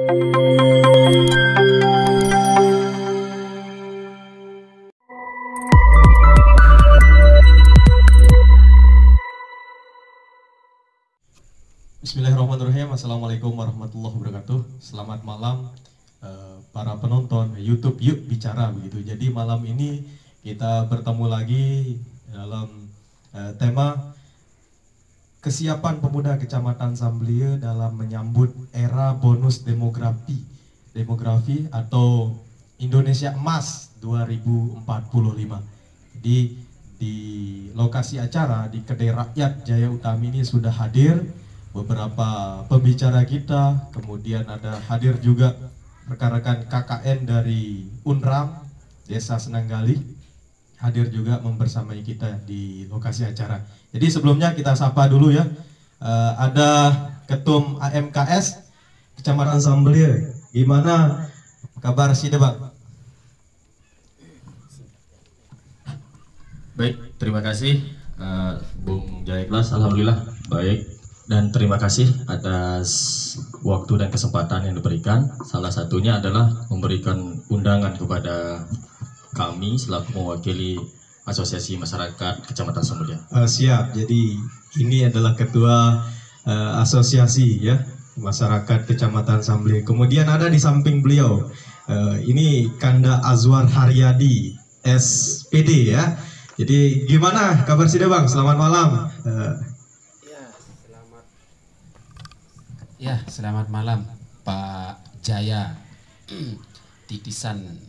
Bismillahirrahmanirrahim. Assalamualaikum warahmatullahi wabarakatuh. Selamat malam para penonton YouTube Yuk Bicara begitu. Jadi malam ini kita bertemu lagi dalam tema kesiapan pemuda Kecamatan Samblia dalam menyambut era bonus demografi atau Indonesia Emas 2045. Jadi di lokasi acara di Kedai Rakyat Jaya Utami ini sudah hadir beberapa pembicara kita, kemudian ada hadir juga rekan-rekan KKN dari Unram Desa Senanggali, hadir juga membersamai kita di lokasi acara. Jadi sebelumnya kita sapa dulu ya, ada Ketum AMKS Kecamatan Samblia. Gimana kabar sih Bang? Baik, terima kasih Bung Jaya Ikhlas, alhamdulillah baik. Dan terima kasih atas waktu dan kesempatan yang diberikan. Salah satunya adalah memberikan undangan kepada kami selaku mewakili Asosiasi Masyarakat Kecamatan Samblia. Siap, jadi ini adalah Ketua Asosiasi ya Masyarakat Kecamatan Samblia. Kemudian ada di samping beliau, ini Kanda Azwar Haryadi, SPD ya. Jadi gimana kabar sih Bang? Selamat malam. Selamat malam Pak Jaya, titisan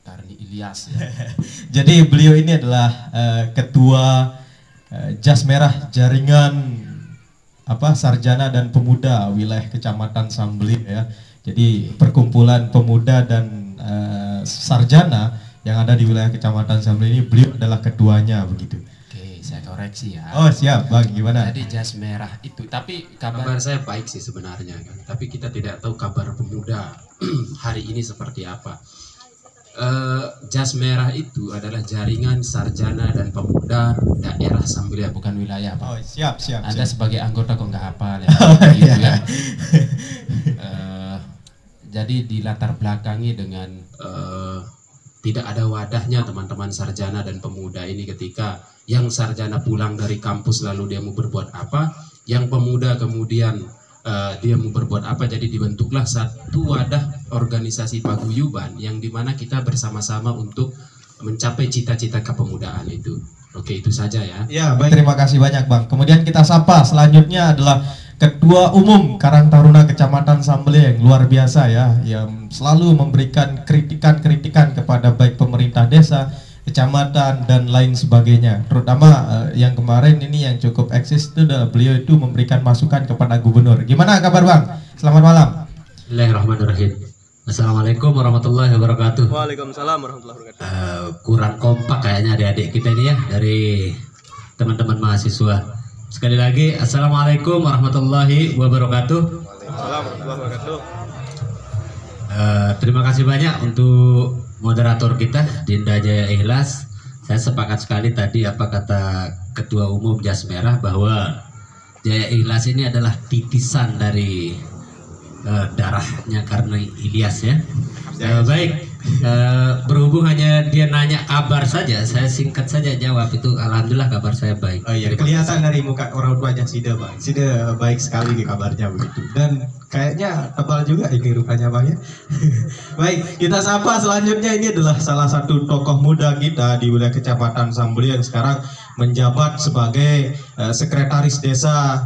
Karni Ilyas ya. Jadi beliau ini adalah Ketua Jas Merah Jaringan Sarjana dan Pemuda wilayah Kecamatan Samblia ya. Jadi perkumpulan pemuda dan sarjana yang ada di wilayah Kecamatan Samblia ini beliau adalah ketuanya begitu. Saya koreksi ya. Oh siap Bang, gimana? Jadi jas merah itu, tapi kabar saya baik sih sebenarnya kan. Tapi kita tidak tahu kabar pemuda hari ini seperti apa. Jas merah itu adalah jaringan sarjana dan pemuda daerah Samblia, bukan wilayah Pak. Oh siap. Anda sebagai anggota kok nggak hafal ya? Gitu ya. Jadi di latar belakangi dengan tidak ada wadahnya teman-teman sarjana dan pemuda ini ketika yang sarjana pulang dari kampus lalu dia mau berbuat apa, yang pemuda kemudian dia mau berbuat apa. Jadi dibentuklah satu wadah organisasi paguyuban yang dimana kita bersama-sama untuk mencapai cita-cita kepemudaan itu. Oke, itu saja ya. Ya baik, terima kasih banyak Bang. Kemudian kita sapa selanjutnya adalah Ketua Umum Karang Taruna Kecamatan Samblia yang luar biasa ya, yang selalu memberikan kritikan kepada baik pemerintah desa, kecamatan dan lain sebagainya. Terutama yang kemarin ini yang cukup eksis itu adalah beliau itu memberikan masukan kepada gubernur. Gimana kabar Bang? Selamat malam. Bismillahirrahmanirrahim. Assalamualaikum warahmatullahi wabarakatuh. Waalaikumsalam warahmatullahi wabarakatuh. Kurang kompak kayaknya adik-adik kita ini ya dari teman-teman mahasiswa. Sekali lagi assalamualaikum warahmatullahi wabarakatuh. Waalaikumsalam warahmatullahi wabarakatuh. Terima kasih banyak untuk moderator kita Dinda Jaya Ikhlas. Saya sepakat sekali tadi apa kata Ketua Umum Jas Merah bahwa Jaya Ikhlas ini adalah titisan dari darahnya Karni Ilyas ya. Baik, berhubung hanya dia nanya kabar saja, saya singkat saja jawab itu. Alhamdulillah kabar saya baik. Oh iya, kelihatan dari muka orang tuanya Sida Bang. Sida baik sekali di kabarnya begitu. Dan kayaknya tebal juga ini rupanya Bang ya. Baik, kita sapa selanjutnya. Ini adalah salah satu tokoh muda kita di wilayah Kecamatan Samblia yang sekarang menjabat sebagai sekretaris desa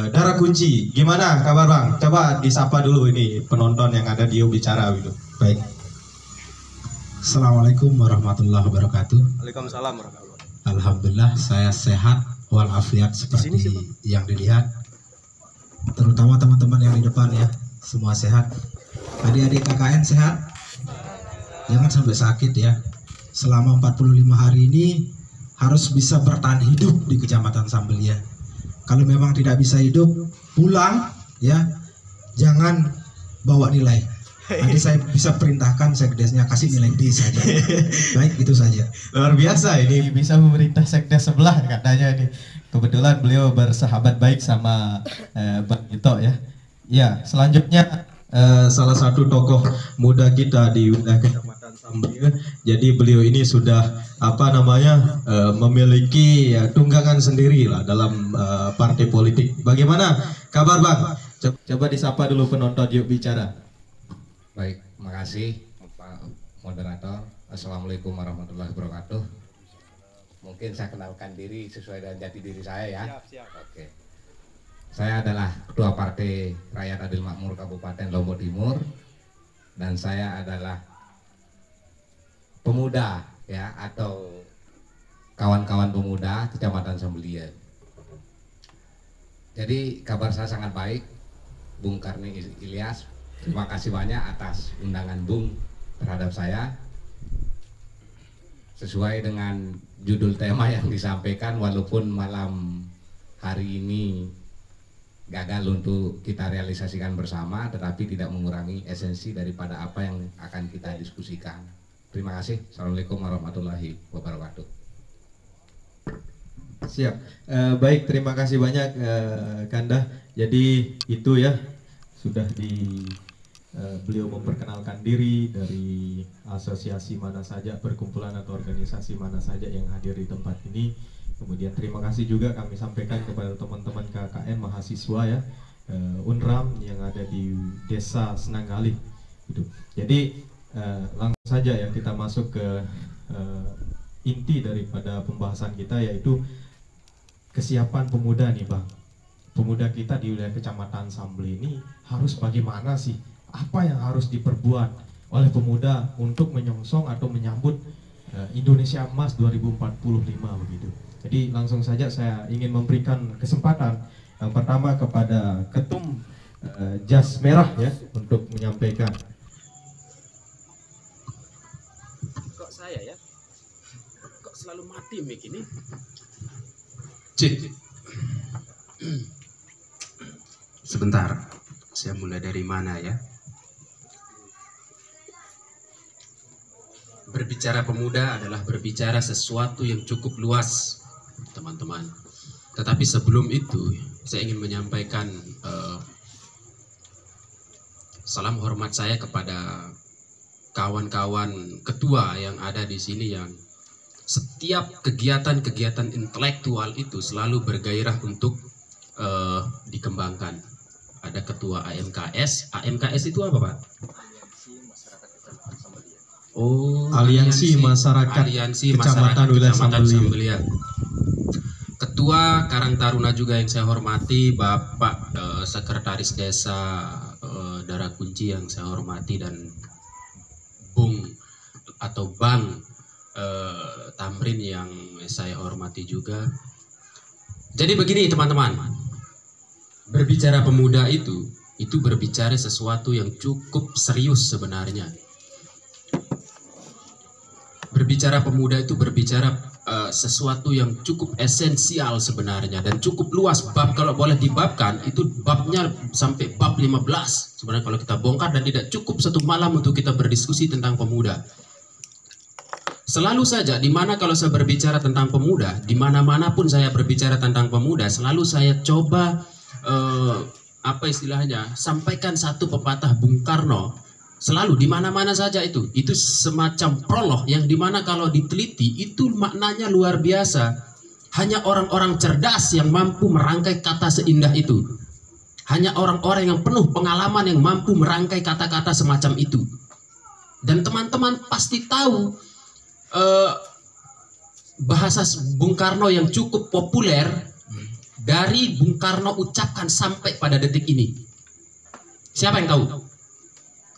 Darah Kunci. Gimana kabar Bang? Coba disapa dulu ini penonton yang ada di Yuk Bicara gitu. Baik. Assalamualaikum warahmatullahi wabarakatuh. Waalaikumsalam warahmatullahi wabarakatuh. Alhamdulillah saya sehat walafiat seperti yang dilihat. Terutama teman-teman yang di depan ya, semua sehat. Adik-adik KKN sehat. Jangan sampai sakit ya. Selama 45 hari ini harus bisa bertahan hidup di Kecamatan Samblia. Kalau memang tidak bisa hidup, pulang ya. Jangan bawa nilai. Nanti saya bisa perintahkan sekdesnya kasih nilai D saja. Baik, itu saja. Luar biasa ini bisa memerintah sekdes sebelah katanya ini. Kebetulan beliau bersahabat baik sama Bang Ito ya. Ya, selanjutnya salah satu tokoh muda kita di wilayah Kecamatan Samblia. Jadi beliau ini sudah memiliki tunggangan sendiri lah dalam partai politik. Bagaimana kabar Bang? Coba disapa dulu penonton Yuk Bicara. Baik, makasih Pak Moderator. Assalamualaikum warahmatullahi wabarakatuh. Mungkin saya kenalkan diri sesuai dengan jati diri saya ya. Siap. Oke. Saya adalah Ketua Partai Rakyat Adil Makmur Kabupaten Lombok Timur dan saya adalah pemuda ya atau kawan-kawan pemuda Kecamatan Samblia. Jadi kabar saya sangat baik, Bung Karni Ilyas. Terima kasih banyak atas undangan Bung terhadap saya. Sesuai dengan judul tema yang disampaikan, walaupun malam hari ini gagal untuk kita realisasikan bersama, tetapi tidak mengurangi esensi daripada apa yang akan kita diskusikan. Terima kasih. Assalamualaikum warahmatullahi wabarakatuh. Siap. Baik, terima kasih banyak Kanda. Jadi itu ya, sudah beliau memperkenalkan diri dari asosiasi mana saja, perkumpulan atau organisasi mana saja yang hadir di tempat ini. Kemudian terima kasih juga kami sampaikan kepada teman-teman KKN mahasiswa ya, Unram yang ada di Desa Senanggalih gitu. Jadi langsung saja ya kita masuk ke inti daripada pembahasan kita, yaitu kesiapan pemuda nih Bang. Pemuda kita di wilayah Kecamatan Sambli ini harus bagaimana sih? Apa yang harus diperbuat oleh pemuda untuk menyongsong atau menyambut Indonesia Emas 2045 begitu. Jadi langsung saja saya ingin memberikan kesempatan yang pertama kepada Ketum Jas Merah ya untuk menyampaikan. Kok saya ya? Kok selalu mati mic ini? Cik. Sebentar, saya mulai dari mana ya? Berbicara pemuda adalah berbicara sesuatu yang cukup luas, teman-teman. Tetapi sebelum itu, saya ingin menyampaikan salam hormat saya kepada kawan-kawan ketua yang ada di sini, yang setiap kegiatan-kegiatan intelektual itu selalu bergairah untuk dikembangkan. Ada ketua AMKS. AMKS itu apa, Pak? Oh, Aliansi Masyarakat Kecamatan Wilayah Samblia. Ketua Karang Taruna juga yang saya hormati, Bapak Sekretaris Desa Dara Kunci yang saya hormati, dan Bung atau Bang Tamrin yang saya hormati juga. Jadi begini teman-teman, berbicara pemuda itu berbicara sesuatu yang cukup serius sebenarnya. Berbicara pemuda itu berbicara sesuatu yang cukup esensial sebenarnya dan cukup luas. Bab kalau boleh dibabkan itu babnya sampai bab 15 sebenarnya kalau kita bongkar, dan tidak cukup satu malam untuk kita berdiskusi tentang pemuda. Selalu saja dimana kalau saya berbicara tentang pemuda, dimana-mana pun saya berbicara tentang pemuda, selalu saya coba sampaikan satu pepatah Bung Karno. Selalu di mana-mana saja itu semacam prolog yang dimana kalau diteliti itu maknanya luar biasa. Hanya orang-orang cerdas yang mampu merangkai kata seindah itu. Hanya orang-orang yang penuh pengalaman yang mampu merangkai kata-kata semacam itu. Dan teman-teman pasti tahu bahasa Bung Karno yang cukup populer dari Bung Karno ucapkan sampai pada detik ini. Siapa yang tahu?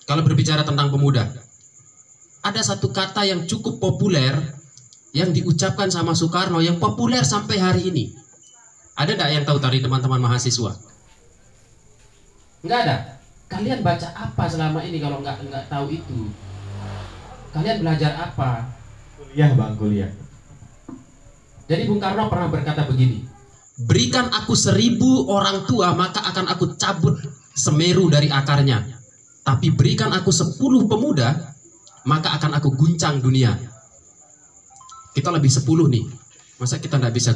Kalau berbicara tentang pemuda, ada satu kata yang cukup populer yang diucapkan sama Soekarno yang populer sampai hari ini. Ada enggak yang tahu dari teman-teman mahasiswa? Enggak ada. Kalian baca apa selama ini kalau enggak tahu itu? Kalian belajar apa? Kuliah Bang, kuliah. Jadi Bung Karno pernah berkata begini, berikan aku 1000 orang tua maka akan aku cabut Semeru dari akarnya. Tapi berikan aku 10 pemuda, maka akan aku guncang dunia. Kita lebih 10 nih. Masa kita nggak bisa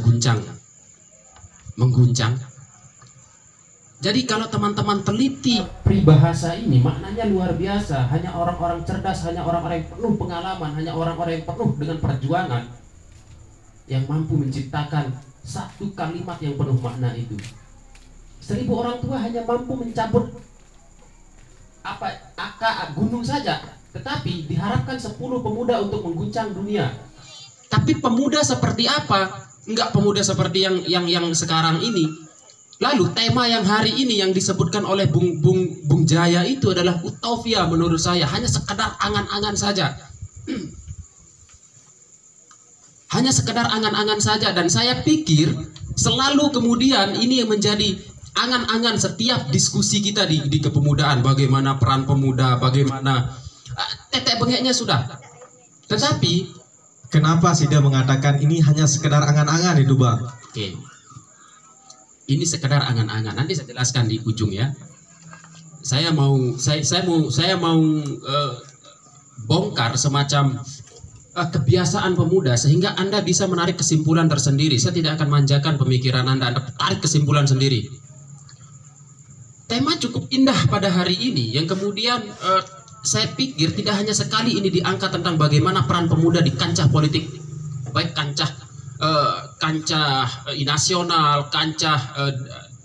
mengguncang? Jadi kalau teman-teman teliti peribahasa ini, maknanya luar biasa. Hanya orang-orang cerdas, hanya orang-orang yang penuh pengalaman, hanya orang-orang yang penuh dengan perjuangan yang mampu menciptakan satu kalimat yang penuh makna itu. 1000 orang tua hanya mampu mencabut gunung saja, tetapi diharapkan 10 pemuda untuk mengguncang dunia. Tapi pemuda seperti apa? Enggak pemuda seperti yang sekarang ini. Lalu tema yang hari ini yang disebutkan oleh Bung Jaya itu adalah utopia menurut saya, hanya sekedar angan-angan saja. Hanya sekedar angan-angan saja, dan saya pikir selalu kemudian ini yang menjadi angan-angan setiap diskusi kita di kepemudaan, bagaimana peran pemuda, bagaimana tetek bengeknya sudah. Tetapi kenapa Sida mengatakan ini hanya sekedar angan-angan itu, Bang? Oke. Ini sekedar angan-angan. Nanti saya jelaskan di ujung ya. Saya mau bongkar semacam kebiasaan pemuda sehingga Anda bisa menarik kesimpulan tersendiri. Saya tidak akan manjakan pemikiran Anda tarik kesimpulan sendiri. Tema cukup indah pada hari ini yang kemudian saya pikir tidak hanya sekali ini diangkat tentang bagaimana peran pemuda di kancah politik, baik kancah nasional, kancah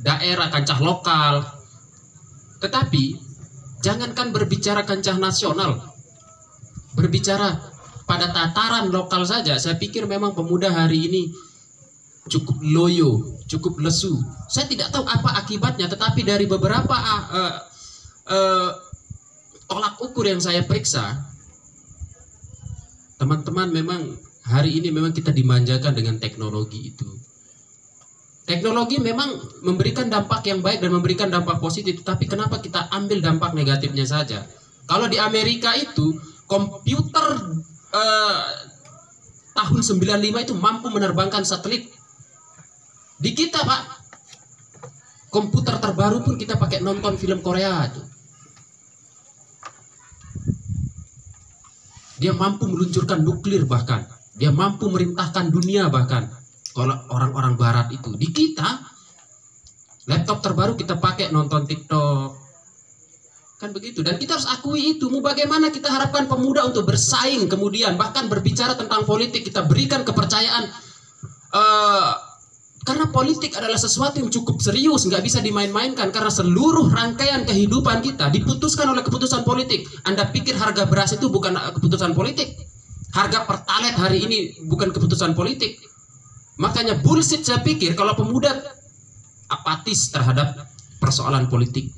daerah, kancah lokal. Tetapi jangankan berbicara kancah nasional, berbicara pada tataran lokal saja, saya pikir memang pemuda hari ini cukup loyo, cukup lesu. Saya tidak tahu apa akibatnya, tetapi dari beberapa tolak ukur yang saya periksa, teman-teman, memang hari ini memang kita dimanjakan dengan teknologi itu. Teknologi memang memberikan dampak yang baik dan memberikan dampak positif, tapi kenapa kita ambil dampak negatifnya saja? Kalau di Amerika itu komputer tahun 95 itu mampu menerbangkan satelit. Di kita, Pak, komputer terbaru pun kita pakai nonton film Korea itu. Dia mampu meluncurkan nuklir bahkan. Dia mampu merintahkan dunia bahkan. Kalau orang-orang barat itu. Di kita, laptop terbaru kita pakai nonton TikTok. Kan begitu. Dan kita harus akui itu. Mau bagaimana kita harapkan pemuda untuk bersaing kemudian. Bahkan berbicara tentang politik. Kita berikan kepercayaan. Karena politik adalah sesuatu yang cukup serius. Nggak bisa dimain-mainkan. Karena seluruh rangkaian kehidupan kita diputuskan oleh keputusan politik. Anda pikir harga beras itu bukan keputusan politik? Harga pertalite hari ini bukan keputusan politik. Makanya bullshit saya pikir kalau pemuda apatis terhadap persoalan politik.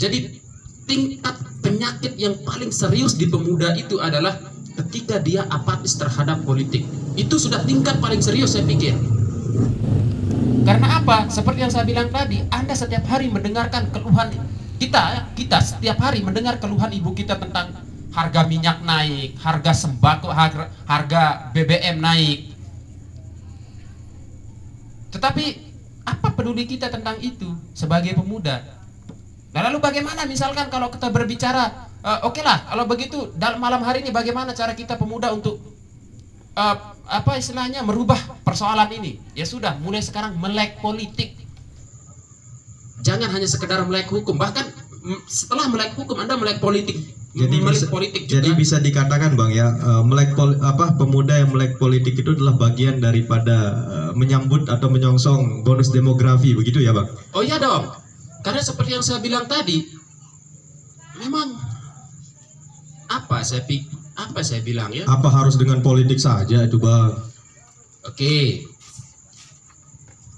Jadi tingkat penyakit yang paling serius di pemuda itu adalah ketika dia apatis terhadap politik. Itu sudah tingkat paling serius saya pikir. Karena apa? Seperti yang saya bilang tadi, Anda setiap hari mendengarkan keluhan kita setiap hari mendengar keluhan ibu kita tentang harga minyak naik, harga sembako, harga BBM naik. Tetapi apa peduli kita tentang itu sebagai pemuda? Nah, lalu bagaimana misalkan kalau kita berbicara, oke lah, kalau begitu dalam malam hari ini bagaimana cara kita pemuda untuk istilahnya merubah persoalan ini? Ya sudah, mulai sekarang melek politik. Jangan hanya sekedar melek hukum, bahkan setelah melek hukum Anda melek politik. Jadi bisa dikatakan, Bang, ya, pemuda yang melek politik itu adalah bagian daripada menyambut atau menyongsong bonus demografi, begitu ya, Bang? Oh iya dong. Karena seperti yang saya bilang tadi, memang apa saya bilang ya? Apa harus dengan politik saja itu, Bang? Oke.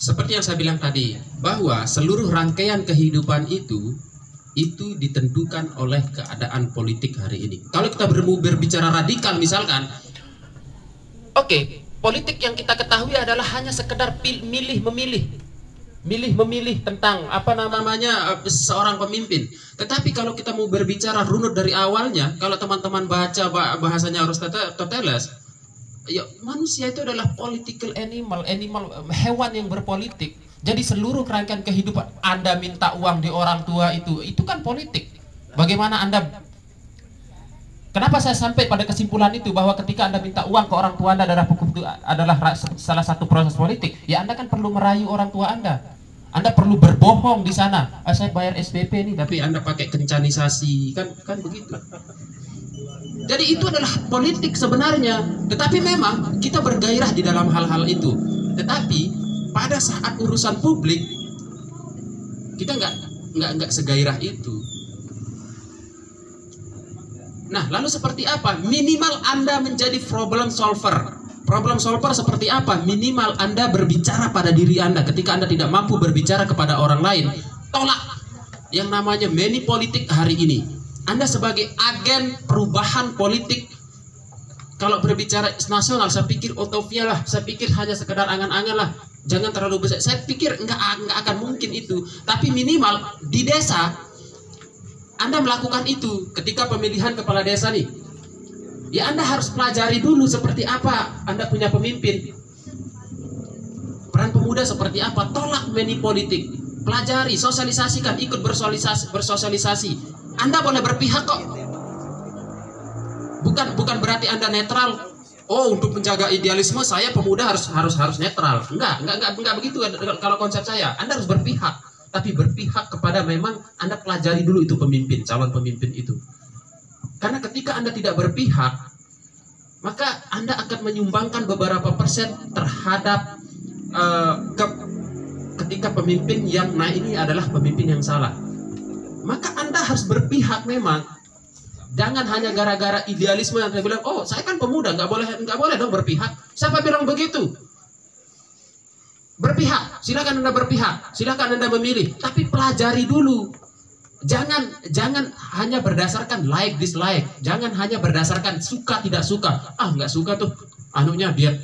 Seperti yang saya bilang tadi, bahwa seluruh rangkaian kehidupan itu ditentukan oleh keadaan politik hari ini. Kalau kita berbicara radikal misalkan, oke, politik yang kita ketahui adalah hanya sekedar milih-memilih tentang seorang pemimpin. Tetapi kalau kita mau berbicara runut dari awalnya, kalau teman-teman baca bahasanya Aristoteles, ya, manusia itu adalah political animal, hewan yang berpolitik. Jadi seluruh rangkaian kehidupan Anda minta uang di orang tua itu kan politik. Bagaimana Anda Kenapa saya sampai pada kesimpulan itu, bahwa ketika Anda minta uang ke orang tua Anda adalah salah satu proses politik, ya Anda kan perlu merayu orang tua Anda. Anda perlu berbohong di sana. Saya bayar SPP nih, tapi Anda pakai kencanisasi, kan begitu. Jadi itu adalah politik sebenarnya. Tetapi memang kita bergairah di dalam hal-hal itu. Tetapi pada saat urusan publik kita nggak segairah itu. Nah, lalu seperti apa? Minimal Anda menjadi problem solver. Problem solver seperti apa? Minimal Anda berbicara pada diri Anda. Ketika Anda tidak mampu berbicara kepada orang lain, tolak yang namanya money politik hari ini. Anda sebagai agen perubahan politik, kalau berbicara nasional, saya pikir utopia lah. Saya pikir hanya sekedar angan-angan lah. Jangan terlalu besar. Saya pikir nggak akan mungkin itu. Tapi minimal di desa Anda melakukan itu. Ketika pemilihan kepala desa nih, ya Anda harus pelajari dulu seperti apa Anda punya pemimpin. Peran pemuda seperti apa? Tolak money politik. Pelajari, sosialisasikan, ikut bersosialisasi. Anda boleh berpihak kok. Bukan berarti Anda netral. Oh, untuk menjaga idealisme saya pemuda harus netral. Enggak begitu kalau konsep saya. Anda harus berpihak. Tapi berpihak kepada memang Anda pelajari dulu itu pemimpin, calon pemimpin itu. Karena ketika Anda tidak berpihak, maka Anda akan menyumbangkan beberapa persen terhadap ketika pemimpin yang naik ini adalah pemimpin yang salah. Maka Anda harus berpihak memang. Jangan hanya gara-gara idealisme yang saya bilang, oh saya kan pemuda, nggak boleh dong berpihak. Siapa bilang begitu? Berpihak, silakan Anda berpihak, silakan Anda memilih, tapi pelajari dulu. Jangan hanya berdasarkan like dislike, jangan hanya berdasarkan suka tidak suka. Nggak suka tuh, anunya dia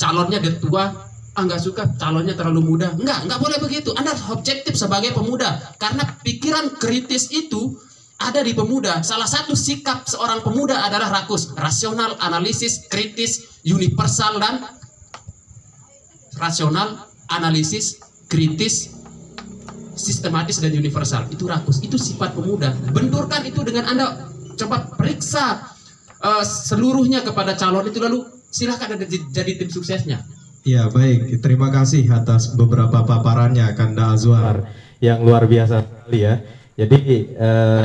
calonnya dia tua, nggak suka calonnya terlalu muda. Nggak boleh begitu. Anda harus objektif sebagai pemuda, karena pikiran kritis itu ada di pemuda. Salah satu sikap seorang pemuda adalah rasional, analisis, kritis, universal dan rasional, analisis, kritis, sistematis dan universal. Itu rakus, itu sifat pemuda. Benturkan itu dengan Anda, coba periksa seluruhnya kepada calon itu, lalu silakan Anda jadi tim suksesnya. Ya baik, terima kasih atas beberapa paparannya Kanda Azwar yang luar biasa sekali ya. Jadi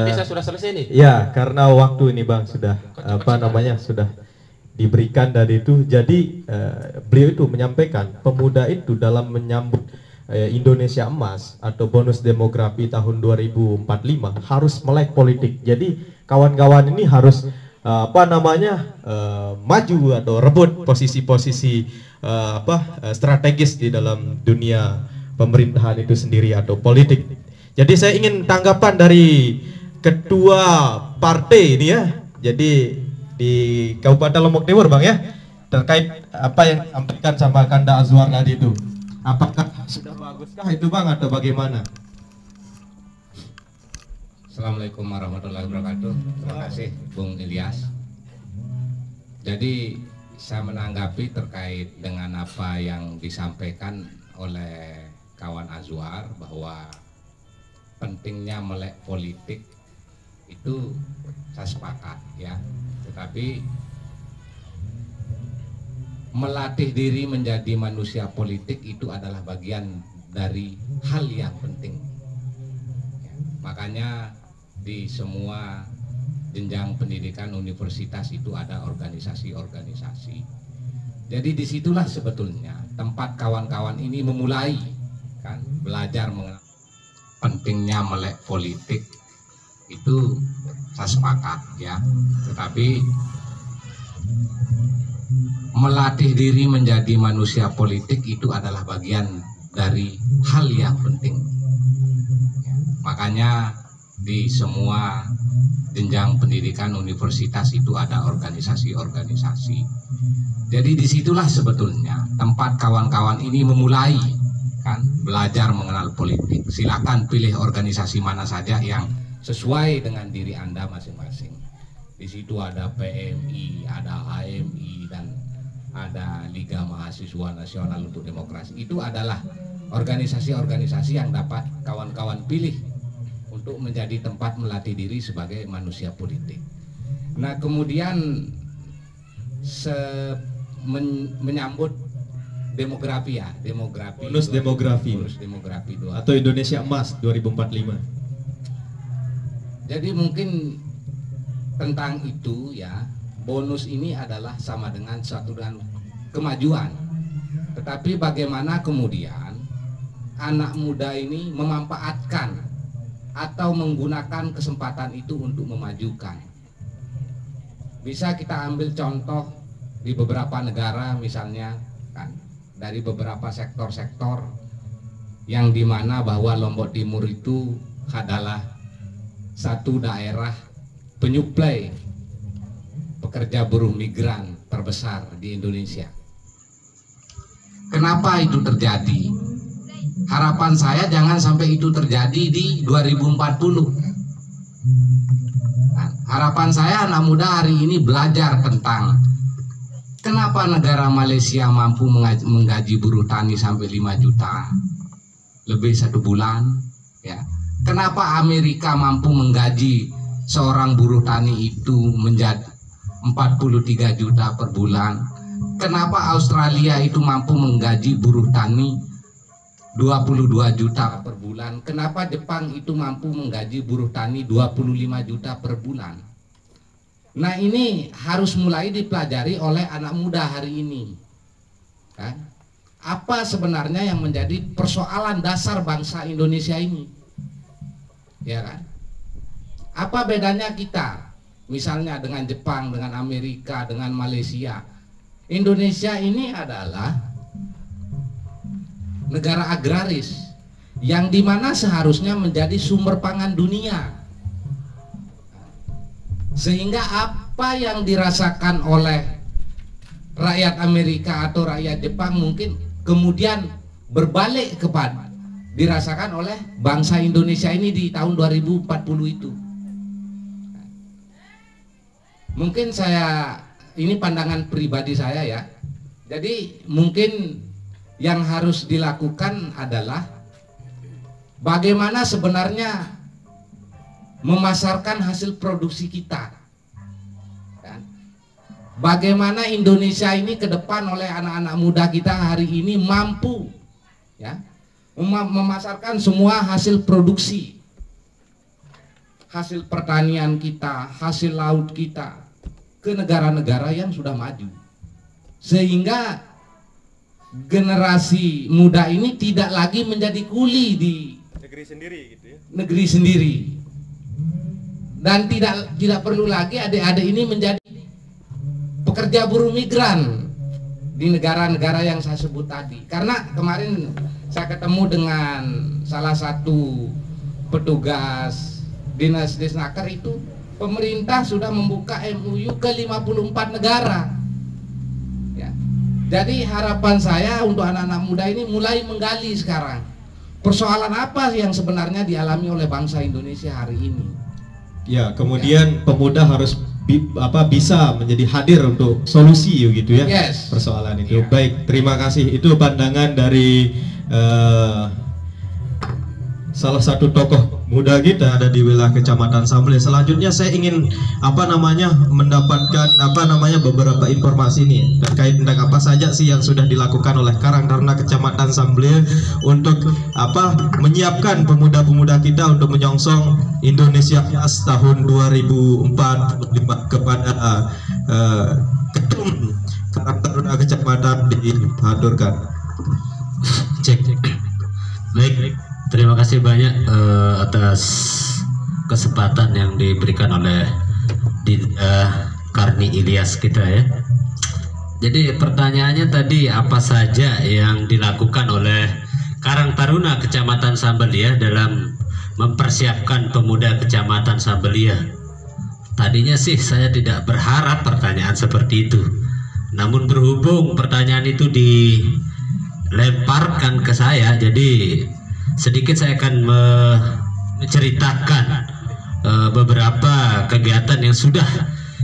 bisa sudah selesai nih. Ya, karena waktu ini Bang sudah sudah diberikan dari itu. Jadi beliau itu menyampaikan pemuda itu dalam menyambut Indonesia Emas atau bonus demografi tahun 2045 harus melek politik. Jadi kawan-kawan ini harus maju atau rebut posisi-posisi strategis di dalam dunia pemerintahan itu sendiri atau politik. Jadi saya ingin tanggapan dari ketua partai ini ya. Jadi di Kabupaten Lombok Timur Bang ya, terkait apa yang disampaikan sama Kanda Azwar tadi itu, apakah sudah baguskah itu Bang atau bagaimana? Assalamualaikum warahmatullahi wabarakatuh. Terima kasih Bung Ilyas. Jadi saya menanggapi terkait dengan apa yang disampaikan oleh kawan Azwar, bahwa pentingnya melek politik itu saya sepakat ya. Tetapi melatih diri menjadi manusia politik itu adalah bagian dari hal yang penting. Makanya di semua jenjang pendidikan universitas itu ada organisasi-organisasi. Jadi disitulah sebetulnya tempat kawan-kawan ini memulai kan belajar mengenai pentingnya melek politik. Itu saya sepakat ya. Tetapi melatih diri menjadi manusia politik itu adalah bagian dari hal yang penting. Makanya di semua jenjang pendidikan universitas itu ada organisasi-organisasi. Jadi disitulah sebetulnya tempat kawan-kawan ini memulai kan belajar mengenal politik. Silakan pilih organisasi mana saja yang sesuai dengan diri Anda masing-masing. Di situ ada PMI, ada AMI, dan ada Liga Mahasiswa Nasional untuk Demokrasi. Itu adalah organisasi-organisasi yang dapat kawan-kawan pilih untuk menjadi tempat melatih diri sebagai manusia politik. Nah, kemudian menyambut demografi ya, bonus demografi atau Indonesia Emas 2045. Jadi mungkin tentang itu ya, bonus ini adalah sama dengan suatu dan kemajuan. Tetapi bagaimana kemudian anak muda ini memanfaatkan atau menggunakan kesempatan itu untuk memajukan. Bisa kita ambil contoh di beberapa negara misalnya kan, dari beberapa sektor-sektor yang dimana bahwa Lombok Timur itu adalah satu daerah penyuplai pekerja buruh migran terbesar di Indonesia. Kenapa itu terjadi? Harapan saya jangan sampai itu terjadi di 2040. Nah, harapan saya anak muda hari ini belajar tentang kenapa negara Malaysia mampu menggaji buruh tani sampai 5 juta lebih 1 bulan, ya. Kenapa Amerika mampu menggaji seorang buruh tani itu menjadi 43 juta per bulan? Kenapa Australia itu mampu menggaji buruh tani 22 juta per bulan? Kenapa Jepang itu mampu menggaji buruh tani 25 juta per bulan? Nah, ini harus mulai dipelajari oleh anak muda hari ini. Kan? Apa sebenarnya yang menjadi persoalan dasar bangsa Indonesia ini? Ya kan? Apa bedanya kita misalnya dengan Jepang, dengan Amerika, dengan Malaysia? Indonesia ini adalah negara agraris yang dimana seharusnya menjadi sumber pangan dunia, sehingga apa yang dirasakan oleh rakyat Amerika atau rakyat Jepang mungkin kemudian berbalik kepada dirasakan oleh bangsa Indonesia ini di tahun 2040 itu. Mungkin ini pandangan pribadi saya ya. Jadi mungkin yang harus dilakukan adalah bagaimana sebenarnya memasarkan hasil produksi kita. Bagaimana Indonesia ini ke depan oleh anak-anak muda kita hari ini mampu ya memasarkan semua hasil produksi, hasil pertanian kita, hasil laut kita ke negara-negara yang sudah maju, sehingga generasi muda ini tidak lagi menjadi kuli di negeri sendiri gitu ya. Negeri sendiri. Dan tidak perlu lagi adik-adik ini menjadi pekerja buruh migran di negara-negara yang saya sebut tadi. Karena kemarin saya ketemu dengan salah satu petugas Dinas Disnaker itu, pemerintah sudah membuka MOU ke 54 negara. Ya. Jadi harapan saya untuk anak-anak muda ini mulai menggali sekarang persoalan apa yang sebenarnya dialami oleh bangsa Indonesia hari ini. Ya, kemudian pemuda harus bisa menjadi hadir untuk solusi gitu ya. Yes. Persoalan itu. Ya. Baik, terima kasih. Itu pandangan dari salah satu tokoh muda kita ada di wilayah Kecamatan Sambelih. Selanjutnya saya ingin mendapatkan beberapa informasi ini terkait dengan apa saja sih yang sudah dilakukan oleh Karang Taruna Kecamatan Sambelih untuk menyiapkan pemuda-pemuda kita untuk menyongsong Indonesia Emas tahun 2045 kepada Ketum Karang Taruna Kecamatan dihadurkan. Cek. Baik. Terima kasih banyak atas kesempatan yang diberikan oleh Karni Ilyas kita ya. Jadi pertanyaannya tadi, apa saja yang dilakukan oleh Karang Taruna Kecamatan Sambelih dalam mempersiapkan pemuda Kecamatan Sambelih? Tadinya sih saya tidak berharap pertanyaan seperti itu, namun berhubung pertanyaan itu dilemparkan ke saya, jadi sedikit saya akan menceritakan beberapa kegiatan yang sudah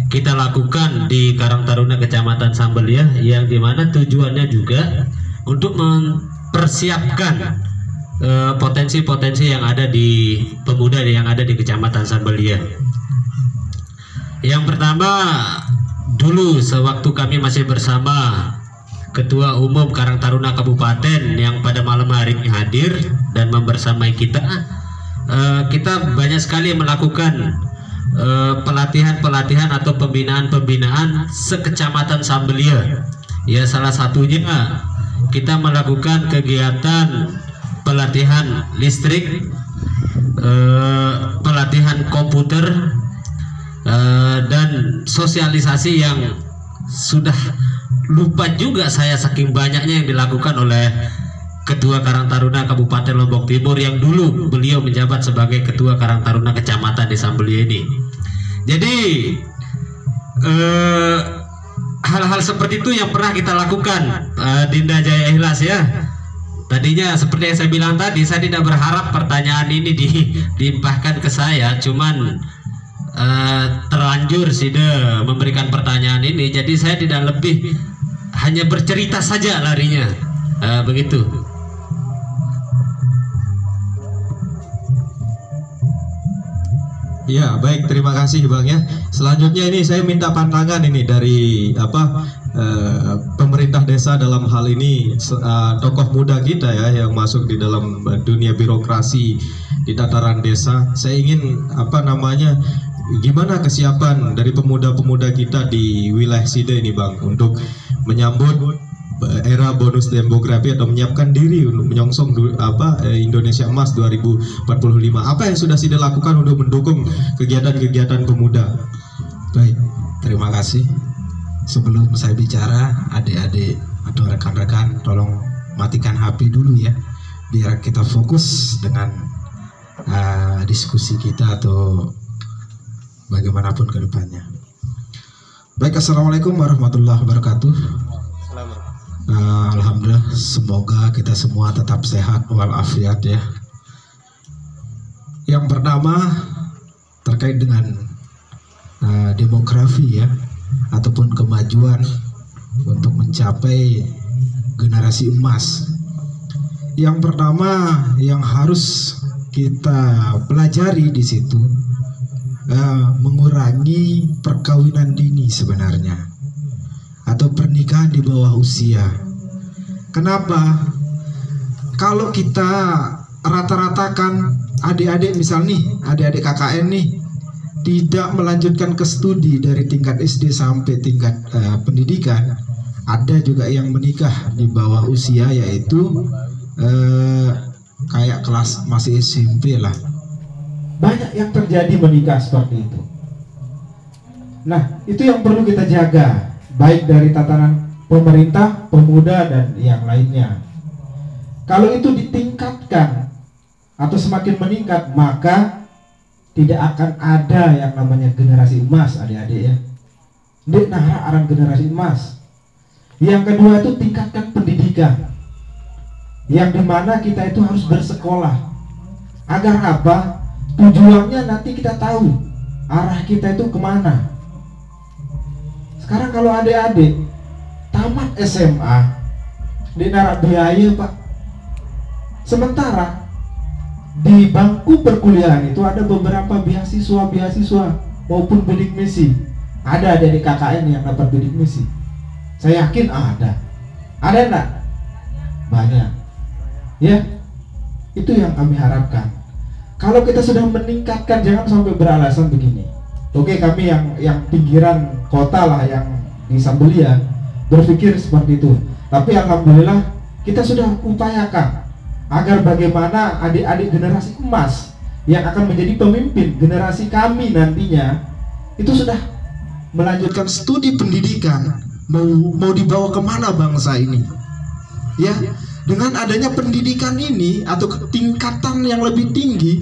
kita lakukan di Karang Taruna Kecamatan Sambelih, yang dimana tujuannya juga untuk mempersiapkan potensi-potensi yang ada di pemuda yang ada di Kecamatan Sambelia. Yang pertama, dulu sewaktu kami masih bersama Ketua Umum Karang Taruna Kabupaten yang pada malam hari ini hadir dan membersamai kita, kita banyak sekali melakukan pelatihan-pelatihan atau pembinaan-pembinaan sekecamatan Sambelia. Ya, salah satunya kita melakukan kegiatan pelatihan listrik, pelatihan komputer, dan sosialisasi yang sudah lupa juga saya saking banyaknya yang dilakukan oleh Ketua Karang Taruna Kabupaten Lombok Timur yang dulu beliau menjabat sebagai Ketua Karang Taruna Kecamatan di Sambelia ini. Jadi hal-hal seperti itu yang pernah kita lakukan, Dinda Jaya Ikhlas ya. Tadinya seperti yang saya bilang tadi, saya tidak berharap pertanyaan ini dilimpahkan ke saya, cuman terlanjur Sida memberikan pertanyaan ini, jadi saya tidak lebih, hanya bercerita saja larinya, begitu. Ya, baik, terima kasih Bang ya. Selanjutnya ini saya minta pandangan ini dari pemerintah desa dalam hal ini, tokoh muda kita ya yang masuk di dalam dunia birokrasi di tataran desa. Saya ingin gimana kesiapan dari pemuda-pemuda kita di wilayah Sida ini Bang untuk menyambut era bonus demografi atau menyiapkan diri untuk menyongsong Indonesia Emas 2045. Apa yang sudah Sida lakukan untuk mendukung kegiatan-kegiatan pemuda? Baik, terima kasih. Sebelum saya bicara, adik-adik atau rekan-rekan tolong matikan HP dulu ya, biar kita fokus dengan diskusi kita atau bagaimanapun ke depannya. Baik, assalamualaikum warahmatullahi wabarakatuh. Alhamdulillah, semoga kita semua tetap sehat walafiat ya. Yang pertama terkait dengan demografi ya, ataupun kemajuan untuk mencapai generasi emas. Yang pertama yang harus kita pelajari di situ, mengurangi perkawinan dini sebenarnya, atau pernikahan di bawah usia. Kenapa? Kalau kita rata-ratakan adik-adik, misal nih adik-adik KKN nih tidak melanjutkan ke studi dari tingkat SD sampai tingkat pendidikan, ada juga yang menikah di bawah usia, yaitu kayak kelas masih SMP lah. Banyak yang terjadi menikah seperti itu. Nah, itu yang perlu kita jaga, baik dari tatanan pemerintah, pemuda, dan yang lainnya. Kalau itu ditingkatkan atau semakin meningkat, maka tidak akan ada yang namanya generasi emas, adik-adik ya. Dek nahara aran generasi emas. Yang kedua itu tingkatkan pendidikan, yang dimana kita itu harus bersekolah. Agar apa? Tujuannya nanti kita tahu arah kita itu kemana. Sekarang kalau adik-adik tamat SMA di narak biaya Pak, sementara di bangku perkuliahan itu ada beberapa beasiswa maupun bidik misi. Ada dari KKN yang dapat bidik misi, saya yakin ada enggak? Banyak ya. Itu yang kami harapkan. Kalau kita sudah meningkatkan, jangan sampai beralasan begini, oke kami yang pinggiran kota lah, yang di Sambelia berpikir seperti itu. Tapi alhamdulillah kita sudah upayakan agar bagaimana adik-adik generasi emas yang akan menjadi pemimpin generasi kami nantinya itu sudah melanjutkan studi pendidikan, mau dibawa kemana bangsa ini ya. Dengan adanya pendidikan ini atau tingkatan yang lebih tinggi,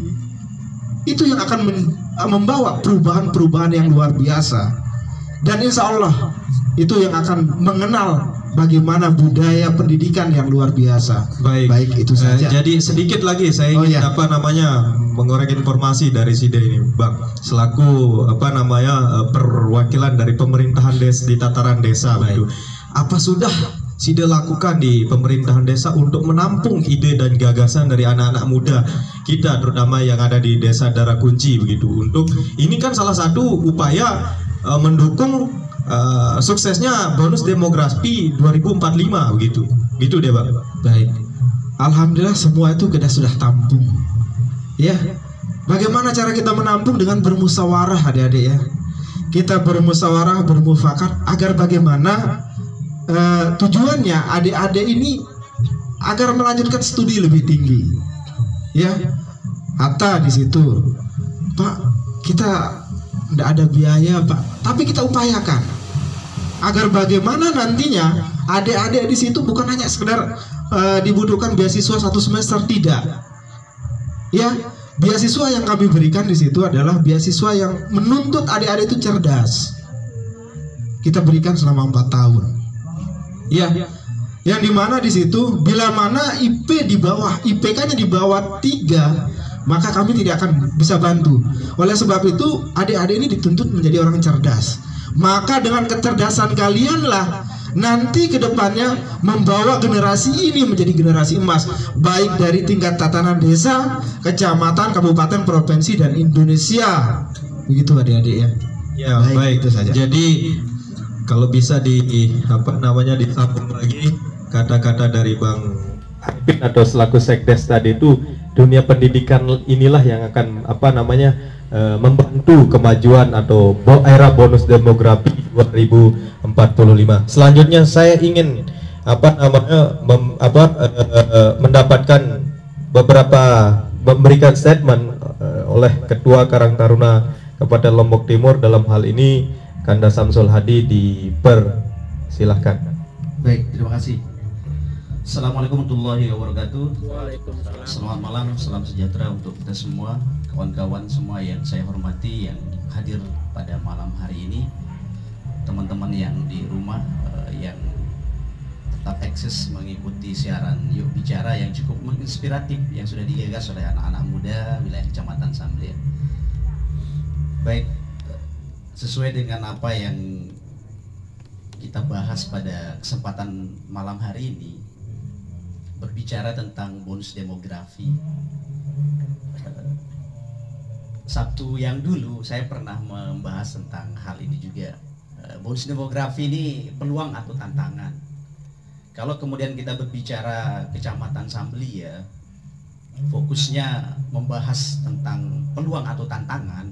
itu yang akan membawa perubahan-perubahan yang luar biasa. Dan insya Allah itu yang akan mengenal bagaimana budaya pendidikan yang luar biasa. Baik itu saja. Jadi sedikit lagi saya ingin mengorek informasi dari Sida ini, Bang, selaku perwakilan dari pemerintahan di tataran desa. Gitu. Apa sudah SIDE lakukan di pemerintahan desa untuk menampung ide dan gagasan dari anak-anak muda kita, terutama yang ada di desa Darakunci begitu. Untuk ini kan salah satu upaya mendukung suksesnya bonus demografi 2045 begitu. Gitu deh, Bang. Baik. Alhamdulillah semua itu kita sudah tampung. Ya. Bagaimana cara kita menampung? Dengan bermusyawarah, adik-adik ya. Kita bermusyawarah, bermufakat agar bagaimana tujuannya adik-adik ini agar melanjutkan studi lebih tinggi. Ya. Hatta di situ, Pak, kita tidak ada biaya, Pak, tapi kita upayakan agar bagaimana nantinya adik-adik di situ bukan hanya sekedar dibutuhkan beasiswa 1 semester, tidak. Ya, beasiswa yang kami berikan di situ adalah beasiswa yang menuntut adik-adik itu cerdas. Kita berikan selama 4 tahun. Ya, yang dimana di situ bila mana IPK-nya di bawah 3, maka kami tidak akan bisa bantu. Oleh sebab itu adik-adik ini dituntut menjadi orang cerdas. Maka dengan kecerdasan kalianlah nanti kedepannya membawa generasi ini menjadi generasi emas, baik dari tingkat tatanan desa, kecamatan, kabupaten, provinsi, dan Indonesia. Begitu adik-adik ya. Ya, baik itu saja. Jadi kalau bisa disambung lagi kata-kata dari Bang Arifin atau selaku sekdes tadi, itu dunia pendidikan inilah yang akan membantu kemajuan atau era bonus demografi 2045. Selanjutnya saya ingin mendapatkan memberikan statement oleh Ketua Karang Taruna Kabupaten Lombok Timur, dalam hal ini Kanda Samsul Hadi, dipersilahkan. Baik, terima kasih. Assalamualaikum warahmatullahi wabarakatuh. Selamat malam, salam sejahtera untuk kita semua, kawan-kawan semua yang saya hormati, yang hadir pada malam hari ini, teman-teman yang di rumah yang tetap eksis mengikuti siaran Yuk Bicara yang cukup menginspiratif yang sudah digagas oleh anak-anak muda wilayah Kecamatan Samblir. Baik, sesuai dengan apa yang kita bahas pada kesempatan malam hari ini, berbicara tentang bonus demografi. Sabtu yang dulu saya pernah membahas tentang hal ini juga. Bonus demografi ini peluang atau tantangan. Kalau kemudian kita berbicara Kecamatan Sambli ya, fokusnya membahas tentang peluang atau tantangan,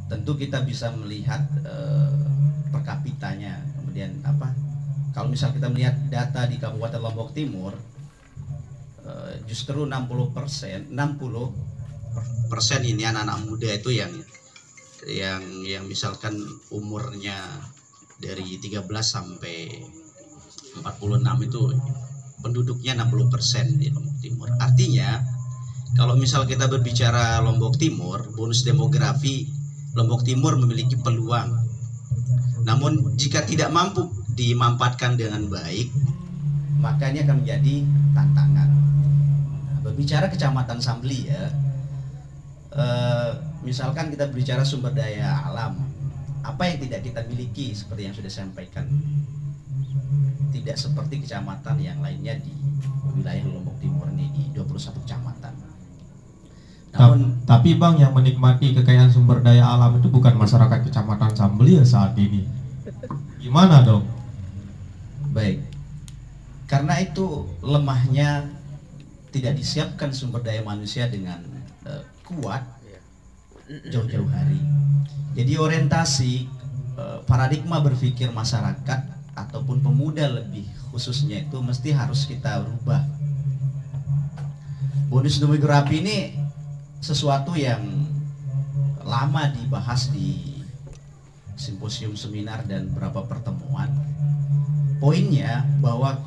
tentu kita bisa melihat per kapitanya. Kemudian kalau misal kita melihat data di Kabupaten Lombok Timur, justru 60% ini anak-anak muda itu yang misalkan umurnya dari 13 sampai 46 itu penduduknya 60% di Lombok Timur. Artinya kalau misal kita berbicara Lombok Timur, bonus demografi Lombok Timur memiliki peluang. Namun jika tidak mampu dimanfaatkan dengan baik, makanya akan menjadi tantangan. Berbicara Kecamatan Sambli ya, misalkan kita berbicara sumber daya alam, apa yang tidak kita miliki seperti yang sudah disampaikan, tidak seperti kecamatan yang lainnya di wilayah Lombok Timur ini di 21 kecamatan. Namun, tapi Bang, yang menikmati kekayaan sumber daya alam itu bukan masyarakat Kecamatan Sambli ya saat ini. Gimana dong? Baik, karena itu lemahnya tidak disiapkan sumber daya manusia dengan kuat jauh-jauh hari. Jadi orientasi paradigma berpikir masyarakat ataupun pemuda lebih khususnya itu mesti harus kita rubah. Bonus demografi ini sesuatu yang lama dibahas di simposium, seminar, dan beberapa pertemuan. Poinnya bahwa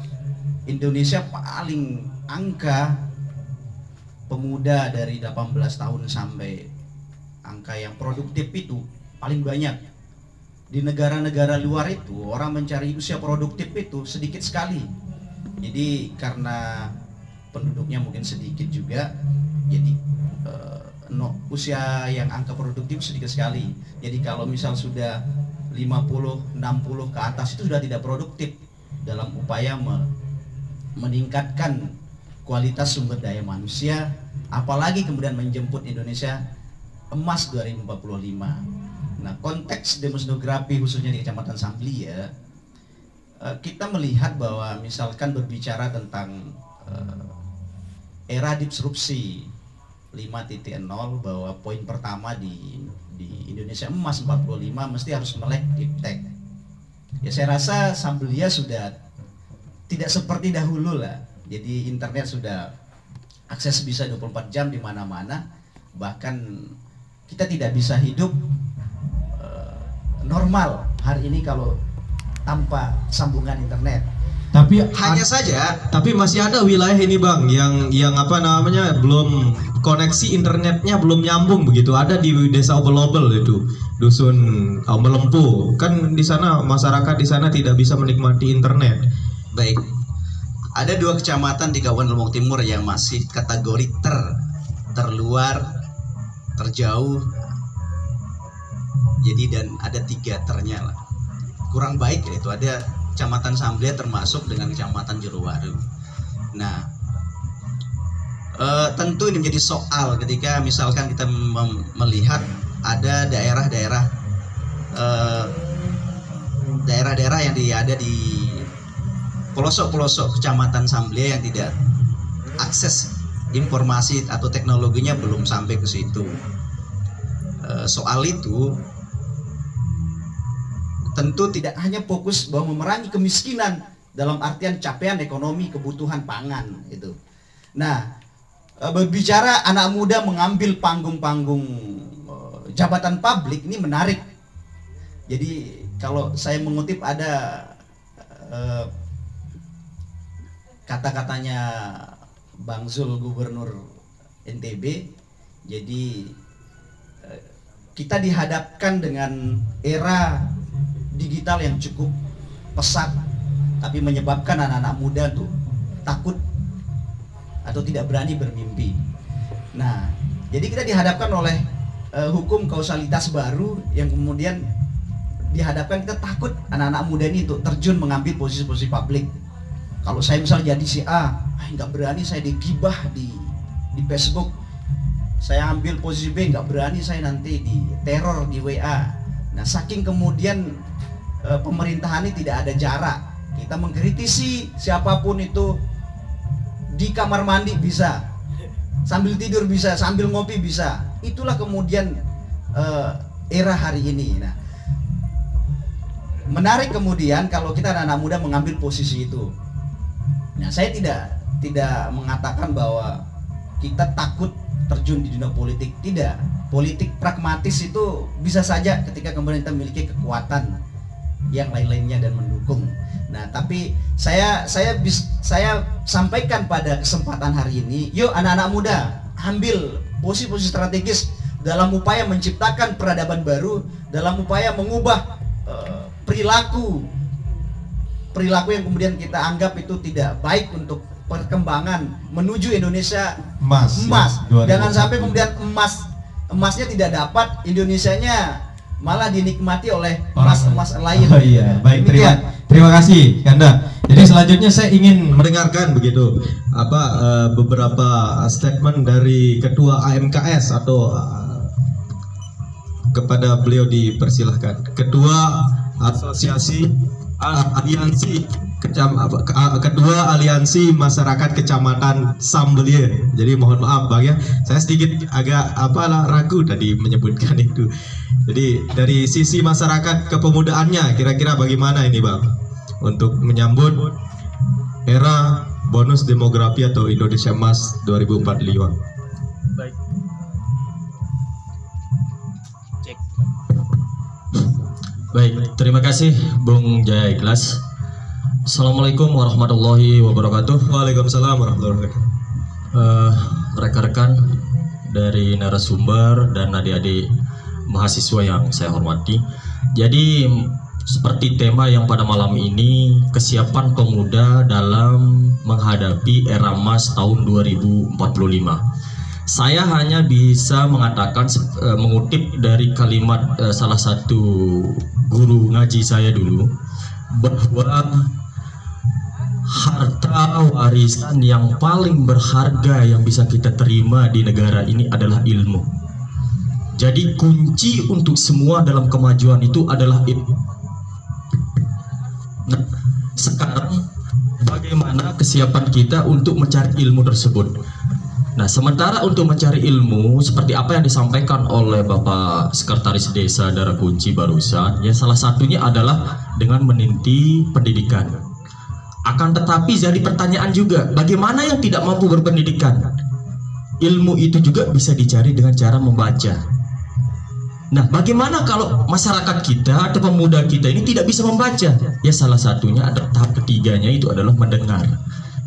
Indonesia paling angka pemuda dari 18 tahun sampai angka yang produktif itu paling banyak. Di negara-negara luar itu orang mencari usia produktif itu sedikit sekali. Jadi karena penduduknya mungkin sedikit juga, jadi usia yang angka produktif sedikit sekali. Jadi kalau misal sudah 50, 60 ke atas itu sudah tidak produktif. dalam upaya meningkatkan kualitas sumber daya manusia, apalagi kemudian menjemput Indonesia emas 2045. Nah, konteks demografi khususnya di Kecamatan Samblia, kita melihat bahwa misalkan berbicara tentang era disrupsi 5.0, bahwa poin pertama di Indonesia emas 45 mesti harus melek iptek. Ya, saya rasa Samblia sudah tidak seperti dahulu lah. Jadi internet sudah akses bisa 24 jam di mana-mana. Bahkan kita tidak bisa hidup normal hari ini kalau tanpa sambungan internet. Tapi Tapi masih ada wilayah ini Bang yang apa namanya belum koneksi internetnya belum nyambung begitu. Ada di desa Obel-Obel itu, dusun Melempu. Kan di sana masyarakat di sana tidak bisa menikmati internet. Baik. Ada 2 kecamatan di Kabupaten Lombok Timur yang masih kategori terluar, terjauh. Jadi dan ada 3 ternya lah. Kurang baik ya, itu ada Kecamatan Samblia termasuk dengan Kecamatan Jerowaru. Nah, tentu ini menjadi soal ketika misalkan kita melihat ada daerah-daerah yang ada di pelosok-pelosok Kecamatan Samblia yang tidak akses informasi atau teknologinya belum sampai ke situ. Soal itu tentu tidak hanya fokus bahwa memerangi kemiskinan dalam artian capaian ekonomi kebutuhan pangan itu. Nah, berbicara anak muda mengambil panggung-panggung jabatan publik ini menarik. Jadi kalau saya mengutip ada kata-katanya Bang Zul, Gubernur NTB, jadi kita dihadapkan dengan era digital yang cukup pesat, tapi menyebabkan anak-anak muda tuh takut atau tidak berani bermimpi. Nah, jadi kita dihadapkan oleh hukum kausalitas baru yang kemudian dihadapkan kita takut anak-anak muda ini untuk terjun mengambil posisi-posisi publik. Kalau saya misalnya jadi si A, nggak berani saya digibah di Facebook. Saya ambil posisi B, nggak berani saya nanti di teror di WA. Nah, saking kemudian pemerintahan ini tidak ada jarak. Kita mengkritisi siapapun itu di kamar mandi bisa, sambil tidur bisa, sambil ngopi bisa. Itulah kemudian era hari ini. Nah, menarik kemudian kalau kita anak-anak muda mengambil posisi itu. Nah, saya tidak mengatakan bahwa kita takut terjun di dunia politik, tidak. Politik pragmatis itu bisa saja ketika kemudian kita memiliki kekuatan yang lain-lainnya dan mendukung. Nah, tapi saya sampaikan pada kesempatan hari ini, yuk anak-anak muda ambil posisi-posisi strategis dalam upaya menciptakan peradaban baru, dalam upaya mengubah perilaku yang kemudian kita anggap itu tidak baik untuk perkembangan menuju Indonesia emas. Jangan sampai kemudian emasnya tidak dapat, Indonesianya malah dinikmati oleh emas lain. Oh iya, baik, terima kasih Kanda. Jadi selanjutnya saya ingin mendengarkan begitu beberapa statement dari Ketua AMKS atau kepada beliau dipersilahkan. Ketua Asosiasi Ketua Aliansi Masyarakat Kecamatan Samblia. Jadi mohon maaf Bang ya, saya sedikit agak ragu tadi menyebutkan itu. Jadi dari sisi masyarakat kepemudaannya kira-kira bagaimana ini Bang untuk menyambut era bonus demografi atau Indonesia Emas 2045? Baik. Cek. Baik, terima kasih Bung Jaya Ikhlas. Assalamualaikum warahmatullahi wabarakatuh. Waalaikumsalam warahmatullahi wabarakatuh. Rekan-rekan dari narasumber dan adik-adik mahasiswa yang saya hormati. Jadi seperti tema yang pada malam ini, kesiapan pemuda dalam menghadapi era emas tahun 2045. Saya hanya bisa mengatakan mengutip dari kalimat salah satu guru ngaji saya dulu, bahwa harta warisan yang paling berharga yang bisa kita terima di negara ini adalah ilmu. Jadi kunci untuk semua dalam kemajuan itu adalah ilmu. Nah, sekarang bagaimana kesiapan kita untuk mencari ilmu tersebut? Nah, sementara untuk mencari ilmu seperti apa yang disampaikan oleh Bapak Sekretaris Desa Darakunci barusan, ya salah satunya adalah dengan meniti pendidikan. Akan tetapi jadi pertanyaan juga, bagaimana yang tidak mampu berpendidikan? Ilmu itu juga bisa dicari dengan cara membaca. Nah, bagaimana kalau masyarakat kita atau pemuda kita ini tidak bisa membaca? Ya salah satunya ada tahap ketiganya, itu adalah mendengar.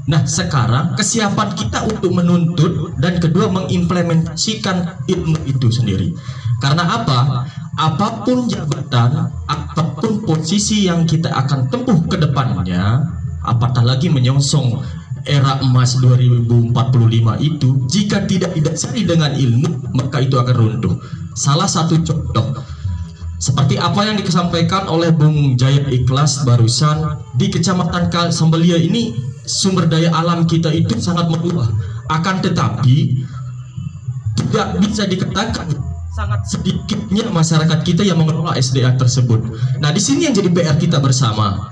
Nah, sekarang kesiapan kita untuk menuntut dan kedua mengimplementasikan ilmu itu sendiri. Karena apa? Apapun jabatan, apapun posisi yang kita akan tempuh ke depannya, apatah lagi menyongsong era emas 2045 itu, jika tidak didasari dengan ilmu, maka itu akan runtuh. Salah satu contoh seperti apa yang disampaikan oleh Bung Jaya Ikhlas barusan, di Kecamatan Sambelia ini sumber daya alam kita itu sangat melimpah. Akan tetapi tidak bisa dikatakan sangat sedikitnya masyarakat kita yang mengelola SDA tersebut. Nah, di sini yang jadi PR kita bersama.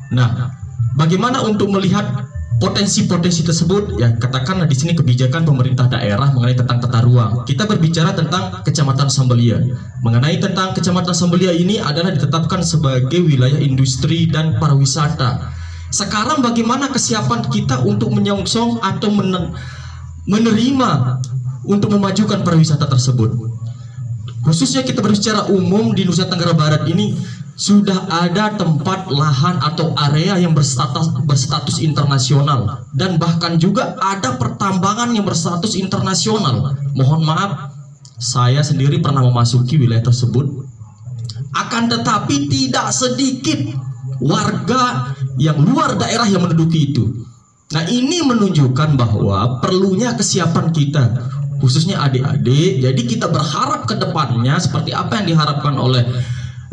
Nah, bagaimana untuk melihat potensi-potensi tersebut? Ya, katakanlah di sini kebijakan pemerintah daerah mengenai tentang tata ruang. Kita berbicara tentang Kecamatan Sambelia. Mengenai tentang Kecamatan Sambelia ini adalah ditetapkan sebagai wilayah industri dan pariwisata. Sekarang bagaimana kesiapan kita untuk menyongsong atau menerima untuk memajukan pariwisata tersebut? Khususnya kita berbicara umum di Nusa Tenggara Barat ini sudah ada tempat lahan atau area yang berstatus internasional, dan bahkan juga ada pertambangan yang berstatus internasional. Mohon maaf, saya sendiri pernah memasuki wilayah tersebut. Akan tetapi tidak sedikit warga yang luar daerah yang menduduki itu. Nah, ini menunjukkan bahwa perlunya kesiapan kita, khususnya adik-adik. Jadi kita berharap ke depannya seperti apa yang diharapkan oleh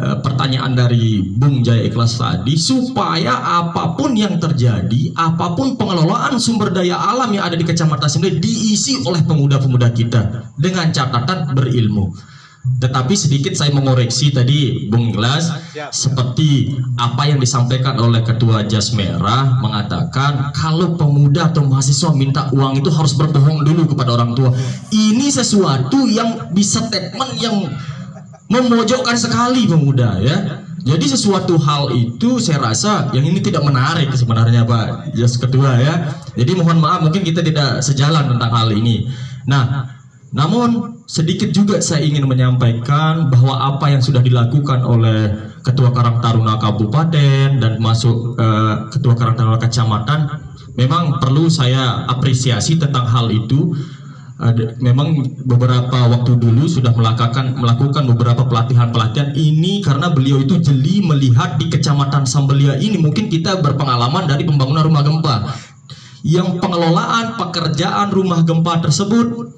pertanyaan dari Bung Jaya Ikhlas tadi, supaya apapun yang terjadi, apapun pengelolaan sumber daya alam yang ada di Kecamatan Sambelia diisi oleh pemuda-pemuda kita dengan catatan berilmu. Tetapi sedikit saya mengoreksi tadi Bung Ikhlas, seperti apa yang disampaikan oleh Ketua Jas Merah mengatakan kalau pemuda atau mahasiswa minta uang itu harus berbohong dulu kepada orang tua. Ini sesuatu yang bisa statement yang memojokkan sekali pemuda, ya. Jadi sesuatu hal itu saya rasa yang ini tidak menarik sebenarnya Pak Jas Ketua, ya. Jadi mohon maaf mungkin kita tidak sejalan tentang hal ini. Nah, namun sedikit juga saya ingin menyampaikan bahwa apa yang sudah dilakukan oleh Ketua Karang Taruna Kabupaten dan masuk Ketua Karang Taruna Kecamatan memang perlu saya apresiasi tentang hal itu. Memang beberapa waktu dulu sudah melakukan beberapa pelatihan ini karena beliau itu jeli melihat di Kecamatan Sambelia ini mungkin kita berpengalaman dari pembangunan rumah gempa, yang pengelolaan pekerjaan rumah gempa tersebut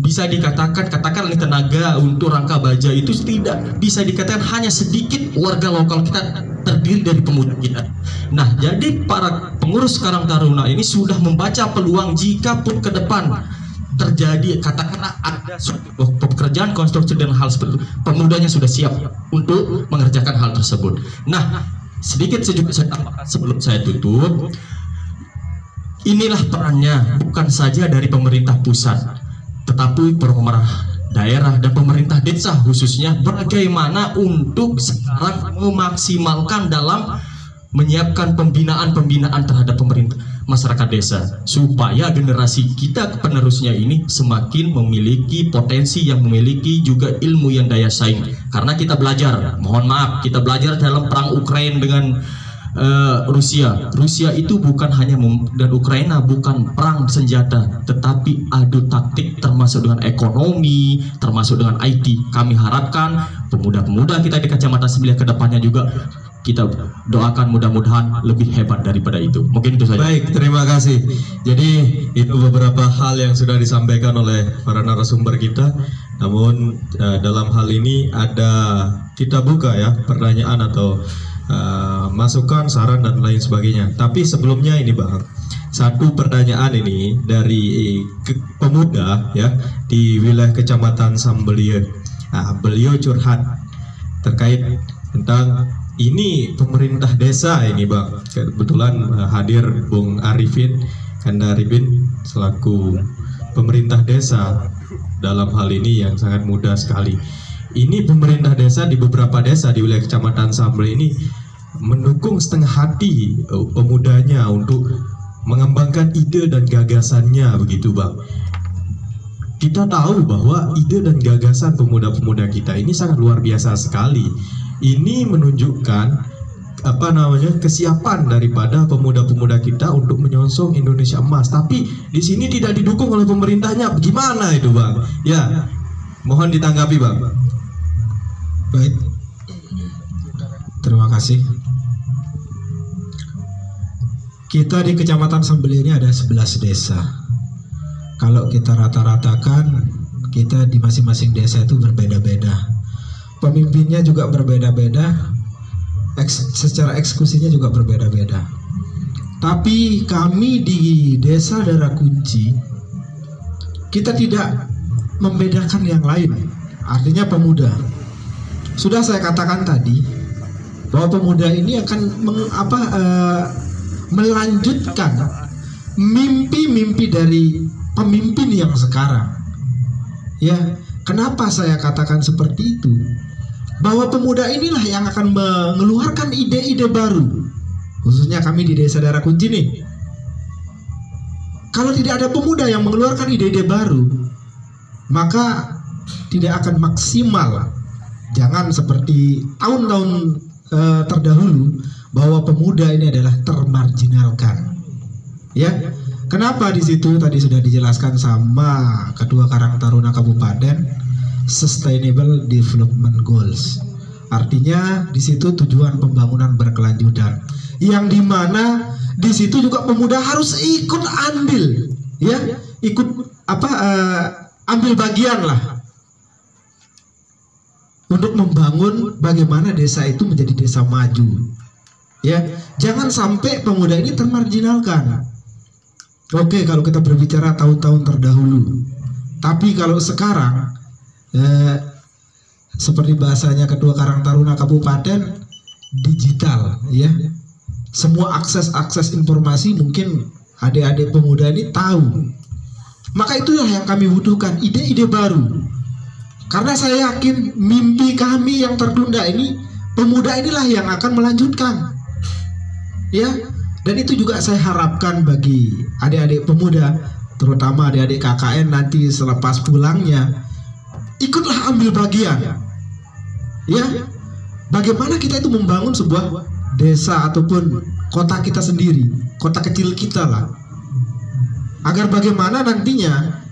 bisa dikatakan ini tenaga untuk rangka baja itu tidak bisa dikatakan, hanya sedikit warga lokal kita terdiri dari pemuda kita. Nah, jadi para pengurus Karang Taruna ini sudah membaca peluang jika pun ke depan terjadi katakanlah ada suatu pekerjaan konstruksi dan hal seperti itu, pemudanya sudah siap untuk mengerjakan hal tersebut. Nah, sedikit juga saya tambahkan sebelum saya tutup, inilah perannya bukan saja dari pemerintah pusat, tetapi pemerintah daerah dan pemerintah desa khususnya, bagaimana untuk sekarang memaksimalkan dalam menyiapkan pembinaan terhadap pemerintah masyarakat desa, supaya generasi kita penerusnya ini semakin memiliki potensi, yang memiliki juga ilmu yang daya saing. Karena kita belajar, mohon maaf, kita belajar dalam perang Ukraina dengan Rusia itu bukan hanya dan Ukraina bukan perang senjata, tetapi adu taktik termasuk dengan ekonomi, termasuk dengan IT. Kami harapkan pemuda-pemuda kita di Kecamatan Sambelia ke depannya juga kita doakan mudah-mudahan lebih hebat daripada itu. Mungkin itu saja. Baik, terima kasih. Jadi itu beberapa hal yang sudah disampaikan oleh para narasumber kita. Namun dalam hal ini ada kita buka ya pertanyaan atau masukan, saran dan lain sebagainya. Tapi sebelumnya ini Bang, satu pertanyaan ini dari pemuda ya di wilayah Kecamatan Sambelia. Nah, beliau curhat terkait tentang ini pemerintah desa ini Bang. Kebetulan hadir Bung Arifin Kandaribin selaku pemerintah desa dalam hal ini yang sangat mudah sekali. Ini pemerintah desa di beberapa desa di wilayah Kecamatan Sambelia ini mendukung setengah hati pemudanya untuk mengembangkan ide dan gagasannya begitu Bang. Kita tahu bahwa ide dan gagasan pemuda-pemuda kita ini sangat luar biasa sekali. Ini menunjukkan kesiapan daripada pemuda-pemuda kita untuk menyongsong Indonesia emas. Tapi di sini tidak didukung oleh pemerintahnya. Bagaimana itu Bang? Ya, mohon ditanggapi Bang. Baik, terima kasih. Kita di Kecamatan Sambelia ini ada 11 desa. Kalau kita rata-ratakan, kita di masing-masing desa itu berbeda-beda. Pemimpinnya juga berbeda-beda, secara eksekusinya juga berbeda-beda. Tapi kami di Desa Darakunci, kita tidak membedakan yang lain. Artinya pemuda. Sudah saya katakan tadi bahwa pemuda ini akan melanjutkan mimpi-mimpi dari pemimpin yang sekarang. Ya, kenapa saya katakan seperti itu? Bahwa pemuda inilah yang akan mengeluarkan ide-ide baru, khususnya kami di Desa Darakunci nih. Kalau tidak ada pemuda yang mengeluarkan ide-ide baru, maka tidak akan maksimal. Jangan seperti tahun-tahun terdahulu bahwa pemuda ini adalah termarginalkan. Ya, kenapa di situ tadi sudah dijelaskan sama Ketua Karang Taruna Kabupaten, Sustainable Development Goals. Artinya di situ tujuan pembangunan berkelanjutan, yang dimana di situ juga pemuda harus ikut andil, ya, ambil bagian lah untuk membangun bagaimana desa itu menjadi desa maju. Ya, jangan sampai pemuda ini termarginalkan. Oke, kalau kita berbicara tahun-tahun terdahulu, tapi kalau sekarang seperti bahasanya Ketua Karang Taruna Kabupaten, digital, ya. Semua akses informasi mungkin adik-adik pemuda ini tahu. Maka itulah yang kami butuhkan, ide-ide baru. Karena saya yakin mimpi kami yang tertunda ini, pemuda inilah yang akan melanjutkan. Ya, dan itu juga saya harapkan bagi adik-adik pemuda, terutama adik-adik KKN nanti selepas pulangnya, ikutlah ambil bagian. Ya, bagaimana kita itu membangun sebuah desa ataupun kota kita sendiri, kota kecil kita lah. Agar bagaimana nantinya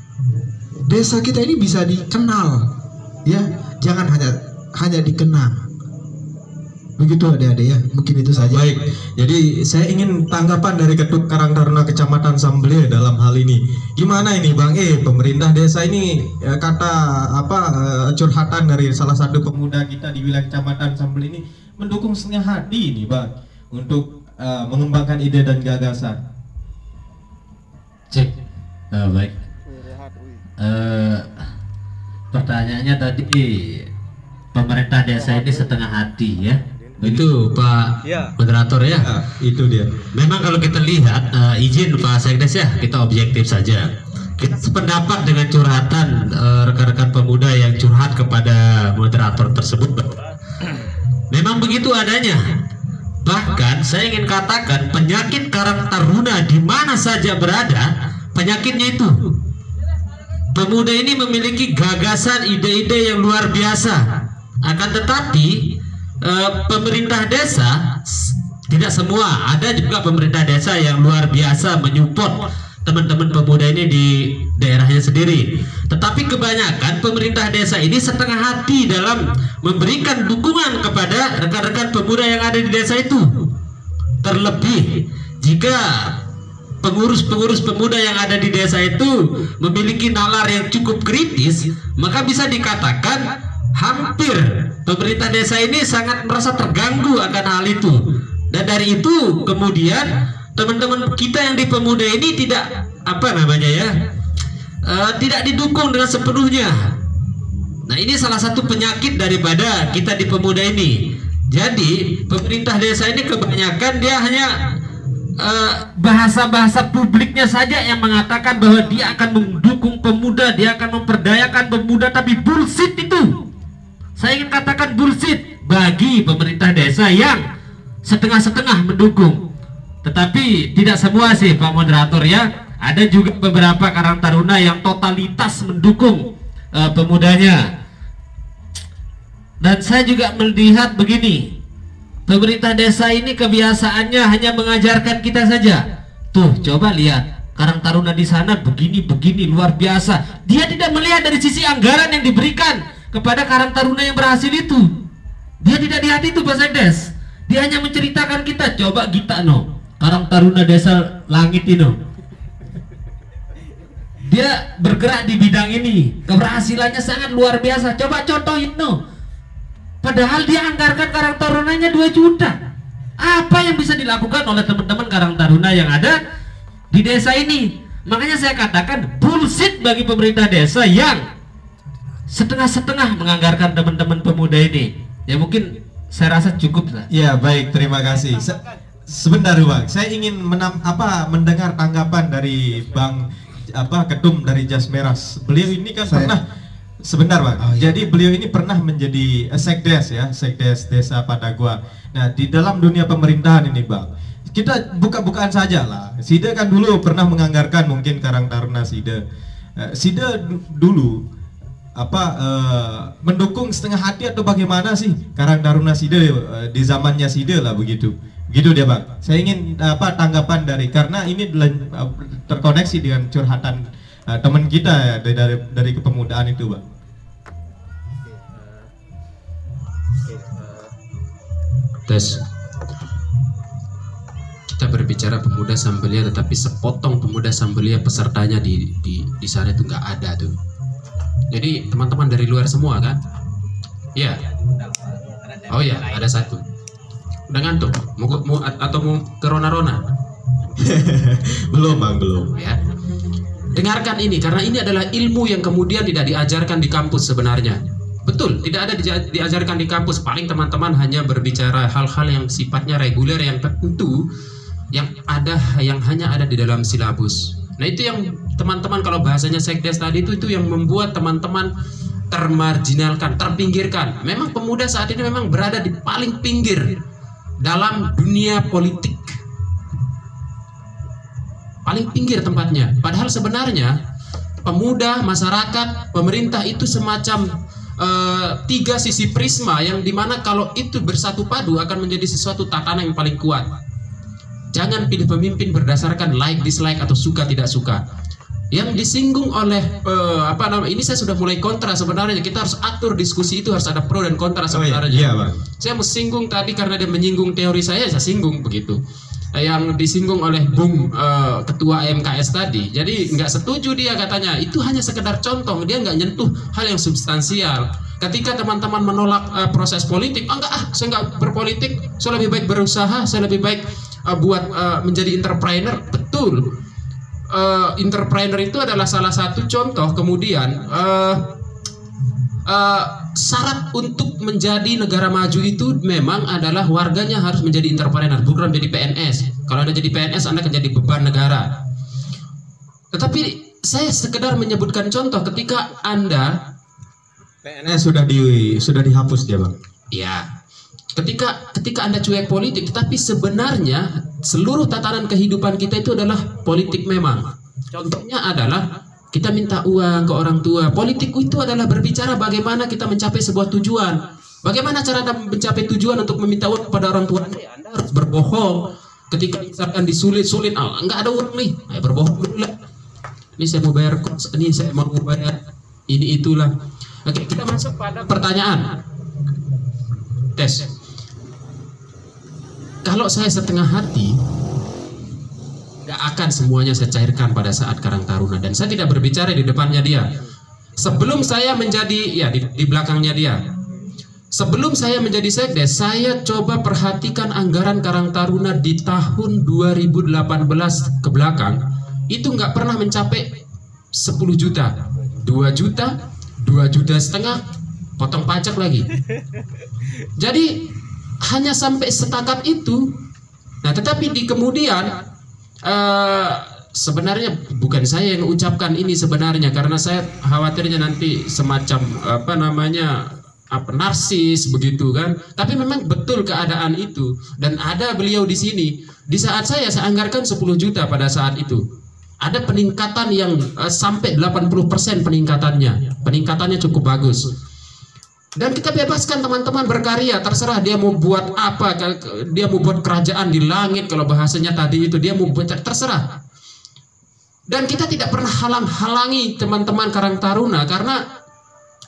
desa kita ini bisa dikenal. Ya, jangan hanya dikenang. Begitu adik-adik ya, mungkin itu saja. Baik, jadi saya ingin tanggapan dari Ketua Karang Taruna Kecamatan Sambelia dalam hal ini. Gimana ini Bang? Pemerintah desa ini curhatan dari salah satu pemuda kita di wilayah Kecamatan Sambelia ini mendukung setengah hati ini Bang untuk mengembangkan ide dan gagasan. Cek, baik. Pertanyaannya tadi pemerintah desa ini setengah hati ya. Itu Pak Moderator ya. Itu dia. Memang kalau kita lihat izin Pak Sekdes ya, kita objektif saja. Kita sependapat dengan curhatan rekan-rekan pemuda yang curhat kepada moderator tersebut. Memang begitu adanya. Bahkan saya ingin katakan penyakit Karang Taruna di mana saja berada, penyakitnya itu. Pemuda ini memiliki gagasan, ide-ide yang luar biasa. Akan tetapi pemerintah desa, tidak semua, ada juga pemerintah desa yang luar biasa menyupport teman-teman pemuda ini di daerahnya sendiri. Tetapi kebanyakan pemerintah desa ini setengah hati dalam memberikan dukungan kepada rekan-rekan pemuda yang ada di desa itu. Terlebih jika pengurus-pengurus pemuda yang ada di desa itu memiliki nalar yang cukup kritis, maka bisa dikatakan hampir pemerintah desa ini sangat merasa terganggu akan hal itu. Dan dari itu kemudian teman-teman kita yang di Pemuda ini tidak tidak didukung dengan sepenuhnya. Nah, ini salah satu penyakit daripada kita di Pemuda ini. Jadi pemerintah desa ini kebanyakan dia hanya bahasa-bahasa publiknya saja yang mengatakan bahwa dia akan mendukung pemuda, dia akan memperdayakan pemuda, tapi bullshit itu. Saya ingin katakan bullshit bagi pemerintah desa yang setengah-setengah mendukung. Tetapi tidak semua sih Pak Moderator ya. Ada juga beberapa Karang Taruna yang totalitas mendukung pemudanya. Dan saya juga melihat begini, pemerintah desa ini kebiasaannya hanya mengajarkan kita saja. Tuh, coba lihat Karang Taruna di sana begini luar biasa. Dia tidak melihat dari sisi anggaran yang diberikan kepada Karang Taruna yang berhasil itu. Dia tidak lihat itu Pak Sekdes. Dia hanya menceritakan kita, coba kita Karang Taruna Desa Langit ini. Dia bergerak di bidang ini, keberhasilannya sangat luar biasa. Coba contohin Padahal dia anggarkan Karang Tarunanya 2 juta. Apa yang bisa dilakukan oleh teman-teman Karang Taruna yang ada di desa ini? Makanya saya katakan bullshit bagi pemerintah desa yang setengah-setengah menganggarkan teman-teman pemuda ini. Ya mungkin saya rasa cukup lah. Ya baik, terima kasih. Sebentar Bang, saya ingin mendengar tanggapan dari Bang Ketum dari Jas Merah. Beliau ini kan pernah sebentar Bang. Jadi beliau ini pernah menjadi sekdes ya, sekdes Desa Padagua. Nah, di dalam dunia pemerintahan ini Bang, kita buka-bukaan saja lah. Sida kan dulu pernah menganggarkan mungkin Karang Taruna Sida. Sida dulu mendukung setengah hati atau bagaimana sih Karang Taruna Sida di zamannya Sida lah begitu. Begitu dia Bang. Saya ingin tanggapan dari, karena ini terkoneksi dengan curhatan teman kita ya, dari kepemudaan itu Bang. Tes. Kita berbicara pemuda Sambelia, tetapi sepotong pemuda Sambelia pesertanya di sana itu nggak ada tuh. Jadi teman-teman dari luar semua kan? Iya. Oh ya, ada satu. Udah ngantuk? Mau ke Rona-Rona? Belum Bang, belum. Ya. Dengarkan ini, karena ini adalah ilmu yang kemudian tidak diajarkan di kampus sebenarnya. Betul, tidak ada diajarkan di kampus. Paling teman-teman hanya berbicara hal-hal yang sifatnya reguler, yang tertentu, yang hanya ada di dalam silabus. Nah, itu yang teman-teman, kalau bahasanya sekdes tadi itu yang membuat teman-teman termarginalkan, terpinggirkan. Memang pemuda saat ini memang berada di paling pinggir dalam dunia politik. Paling pinggir tempatnya. Padahal sebenarnya pemuda, masyarakat, pemerintah itu semacam 3 sisi prisma yang dimana kalau itu bersatu padu akan menjadi sesuatu tatanan yang paling kuat. Jangan pilih pemimpin berdasarkan like, dislike atau suka tidak suka. Yang disinggung oleh ini saya sudah mulai kontra sebenarnya. Kita harus atur diskusi itu, harus ada pro dan kontra sebenarnya. Iya, Bang. Saya mau singgung tadi karena dia menyinggung teori saya singgung begitu. Yang disinggung oleh Bung Ketua AMKS tadi, jadi nggak setuju dia, katanya itu hanya sekedar contoh, dia nggak nyentuh hal yang substansial. Ketika teman-teman menolak proses politik, saya nggak berpolitik, saya lebih baik berusaha, saya lebih baik menjadi entrepreneur. Betul, entrepreneur itu adalah salah satu contoh. Kemudian syarat untuk menjadi negara maju itu memang adalah warganya harus menjadi entrepreneur, bukan menjadi PNS. Kalau Anda jadi PNS, Anda akan jadi beban negara. Tetapi saya sekedar menyebutkan contoh, ketika Anda PNS sudah dihapus dia, Bang. Ya. Ketika Anda cuek politik, tapi sebenarnya seluruh tatanan kehidupan kita itu adalah politik memang. Contohnya adalah kita minta uang ke orang tua. Politik itu adalah berbicara bagaimana kita mencapai sebuah tujuan. Bagaimana cara Anda mencapai tujuan untuk meminta uang kepada orang tua Anda? Anda harus berbohong. Ketika misalkan disulit-sulit, enggak ada uang nih, ayo berbohong dulu lah. Ini saya mau bayar kos, ini saya mau bayar ini itulah. Oke, kita masuk pada pertanyaan. Tes. Kalau saya setengah hati, nggak akan semuanya saya cairkan pada saat Karang Taruna, dan saya tidak berbicara di depannya dia. sebelum saya menjadi, ya di belakangnya dia, sebelum saya menjadi sekdes, saya coba perhatikan anggaran Karang Taruna di tahun 2018 ke belakang, itu nggak pernah mencapai 10 juta, 2 juta, 2,5 juta, potong pajak lagi. Jadi hanya sampai setakat itu. Nah, tetapi di kemudian sebenarnya bukan saya yang ucapkan ini sebenarnya, karena saya khawatirnya nanti semacam narsis begitu kan. Tapi memang betul keadaan itu, dan ada beliau di sini. Di saat saya anggarkan 10 juta pada saat itu. Ada peningkatan yang sampai 80% peningkatannya cukup bagus. Dan kita bebaskan teman-teman berkarya, terserah dia mau buat apa, dia mau buat kerajaan di langit kalau bahasanya tadi itu, dia mau buat, terserah. Dan kita tidak pernah halang-halangi teman-teman Karang Taruna, karena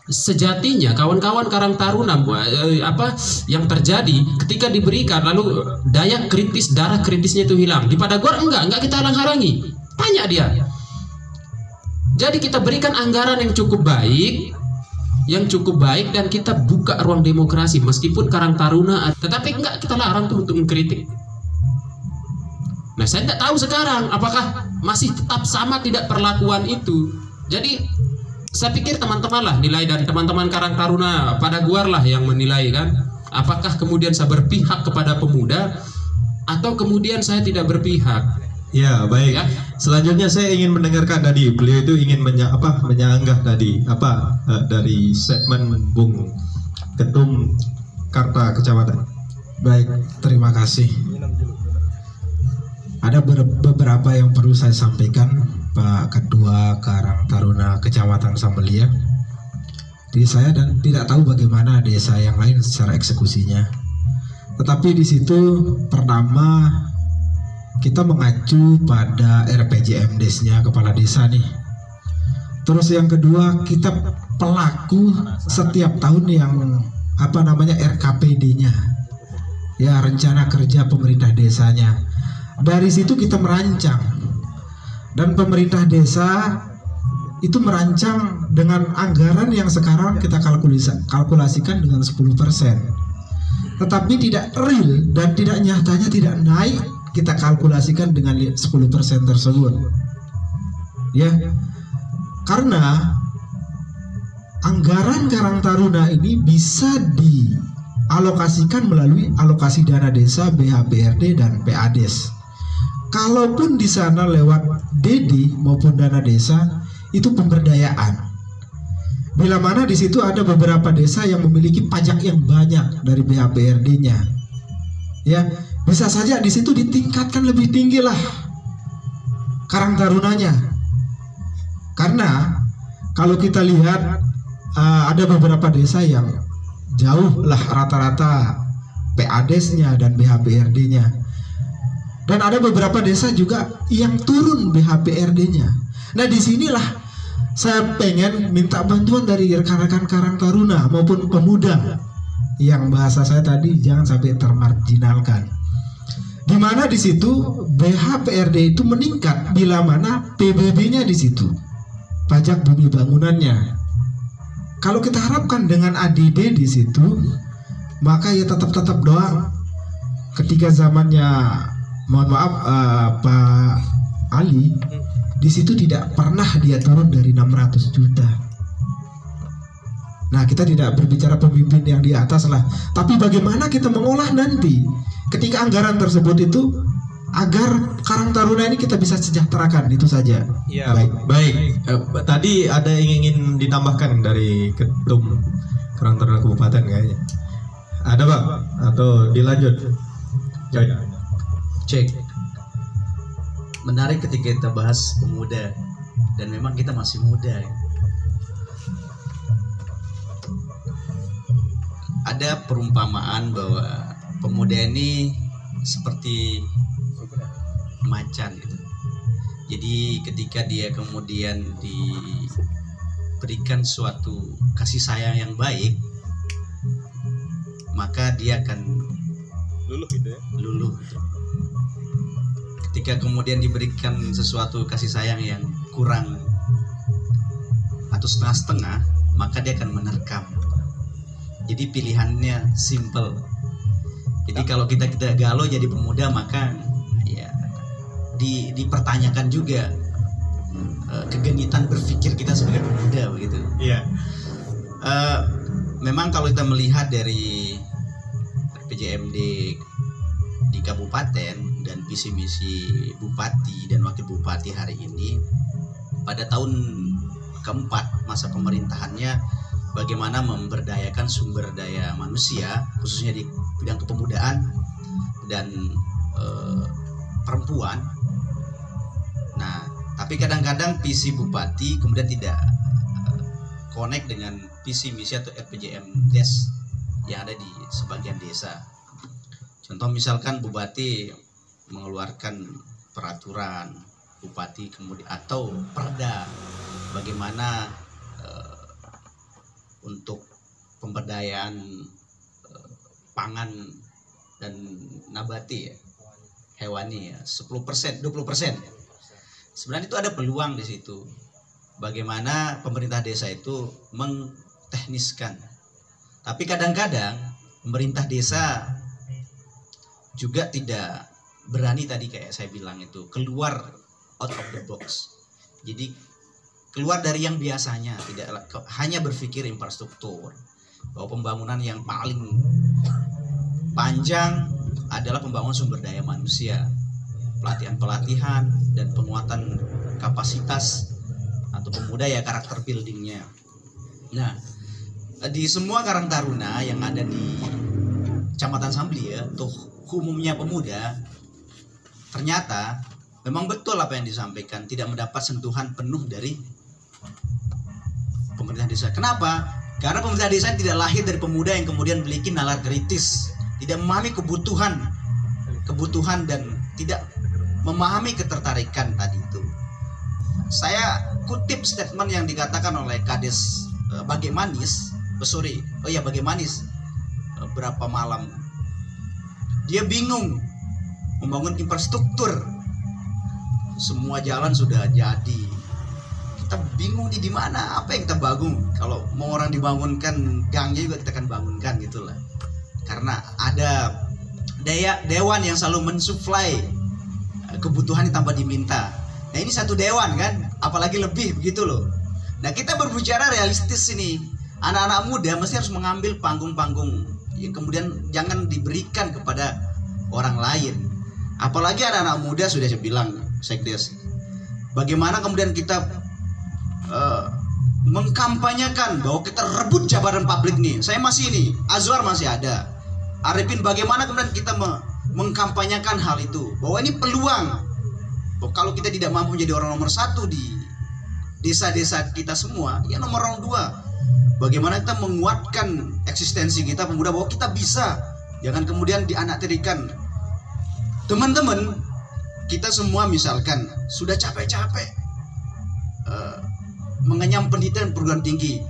sejatinya kawan-kawan Karang Taruna yang terjadi ketika diberikan lalu daya kritis, darah kritisnya itu hilang. Di Padagor enggak kita halang-halangi, tanya dia. Jadi kita berikan anggaran yang cukup baik, dan kita buka ruang demokrasi meskipun Karang Taruna, tetapi enggak kita larang tuh untuk mengkritik. Nah, saya tidak tahu sekarang apakah masih tetap sama tidak perlakuan itu. Jadi saya pikir teman-teman lah nilai, dan teman-teman Karang Taruna Padagor lah yang menilai kan, apakah kemudian saya berpihak kepada pemuda atau kemudian saya tidak berpihak. Ya, baik. Ya. Selanjutnya saya ingin mendengarkan tadi beliau itu ingin menyanggah tadi dari statement Bung Ketum Karta Kecamatan. Baik, terima kasih. Ada beberapa yang perlu saya sampaikan, Pak Ketua Karang Taruna Kecamatan Sambelia. Jadi saya tidak tahu bagaimana desa yang lain secara eksekusinya. Tetapi di situ pertama kita mengacu pada RPJMDes-nya kepala desa nih. Terus yang kedua, kita pelaku setiap tahun yang RKPD-nya. Ya, rencana kerja pemerintah desanya. Dari situ kita merancang. Dan pemerintah desa itu merancang dengan anggaran yang sekarang kita kalkulasikan dengan 10%. Tetapi tidak real dan nyatanya tidak naik, kita kalkulasikan dengan 10% tersebut. Ya. Karena anggaran Karang Taruna ini bisa dialokasikan melalui alokasi dana desa, BHBRD dan PADes. Kalaupun di sana lewat DD maupun dana desa, itu pemberdayaan. Bila mana di situ ada beberapa desa yang memiliki pajak yang banyak dari BHBRD-nya. Ya, bisa saja di situ ditingkatkan lebih tinggi lah Karang Tarunanya. Karena kalau kita lihat ada beberapa desa yang jauh lah rata-rata PADes-nya dan BHBRD-nya. Dan ada beberapa desa juga yang turun BHBRD-nya. Nah, disinilah saya pengen minta bantuan dari rekan-rekan Karang Taruna maupun pemuda, yang bahasa saya tadi jangan sampai termarginalkan. Di mana di situ BHBRD itu meningkat bila mana PBB-nya di situ, pajak bumi bangunannya. Kalau kita harapkan dengan ADD di situ, maka ya tetap doang. Ketika zamannya, mohon maaf Pak Ali, di situ tidak pernah dia turun dari 600 juta. Nah, kita tidak berbicara pemimpin yang di atas lah, tapi bagaimana kita mengolah nanti ketika anggaran tersebut itu agar Karang Taruna ini kita bisa sejahterakan, itu saja. Ya, baik. Tadi ada yang ingin ditambahkan dari Ketum Karang Taruna Kabupaten kayaknya. Ada, Pak? Atau dilanjut? Cek. Menarik ketika kita bahas pemuda, dan memang kita masih muda. Ada perumpamaan bahwa pemuda ini seperti macan gitu. Jadi ketika dia kemudian diberikan suatu kasih sayang yang baik, maka dia akan luluh gitu ya. Luluh. Ketika kemudian diberikan sesuatu kasih sayang yang kurang atau setengah-setengah, maka dia akan menerkam. Jadi pilihannya simple. Jadi kalau kita galau jadi pemuda, maka ya dipertanyakan juga kegenitan berpikir kita sebagai pemuda begitu. Iya. Memang kalau kita melihat dari RPJMD di kabupaten dan visi misi bupati dan wakil bupati hari ini, pada tahun keempat masa pemerintahannya, bagaimana memberdayakan sumber daya manusia khususnya di bidang kepemudaan dan perempuan. Nah, tapi kadang-kadang visi bupati kemudian tidak connect dengan visi misi atau RPJM Des yang ada di sebagian desa. Contoh misalkan bupati mengeluarkan peraturan bupati kemudian atau perda bagaimana untuk pemberdayaan pangan dan nabati ya, hewani ya, 10%, 20%. Sebenarnya itu ada peluang di situ. Bagaimana pemerintah desa itu mengtekniskan. Tapi kadang-kadang pemerintah desa juga tidak berani tadi kayak saya bilang itu keluar out of the box. Jadi keluar dari yang biasanya, tidak hanya berpikir infrastruktur. Bahwa pembangunan yang paling panjang adalah pembangunan sumber daya manusia, pelatihan-pelatihan dan penguatan kapasitas atau pemuda ya, karakter buildingnya. Nah, di semua Karang Taruna yang ada di Kecamatan Samblia tuh umumnya pemuda, ternyata memang betul apa yang disampaikan, tidak mendapat sentuhan penuh dari pemerintah desa. Kenapa? Karena pemerintah desa tidak lahir dari pemuda yang kemudian memiliki nalar kritis, tidak memahami kebutuhan dan tidak memahami ketertarikan tadi itu. Saya kutip statement yang dikatakan oleh Kades Bagemanis, Bagemanis berapa malam. Dia bingung membangun infrastruktur, semua jalan sudah jadi. Kita bingung di mana, apa yang kita bangun. Kalau mau orang dibangunkan gangnya juga kita akan bangunkan gitulah. Karena ada dewan yang selalu mensuplai kebutuhan tanpa diminta. Nah ini satu dewan kan, apalagi lebih begitu loh. Nah kita berbicara realistis ini. Anak-anak muda mesti harus mengambil panggung-panggung yang kemudian jangan diberikan kepada orang lain. Apalagi anak-anak muda sudah saya bilang, Sekdes. Bagaimana kemudian kita mengkampanyekan bahwa kita rebut jabatan publik nih. Saya masih ini, Azwar masih ada, Arifin, bagaimana kemudian kita mengkampanyekan hal itu, bahwa ini peluang. Bahwa kalau kita tidak mampu menjadi orang nomor satu di desa-desa kita semua, ya nomor 2. Bagaimana kita menguatkan eksistensi kita pemuda bahwa kita bisa, jangan kemudian dianaktirikan. Teman-teman, kita semua misalkan sudah capek-capek mengenyam pendidikan perguruan tinggi,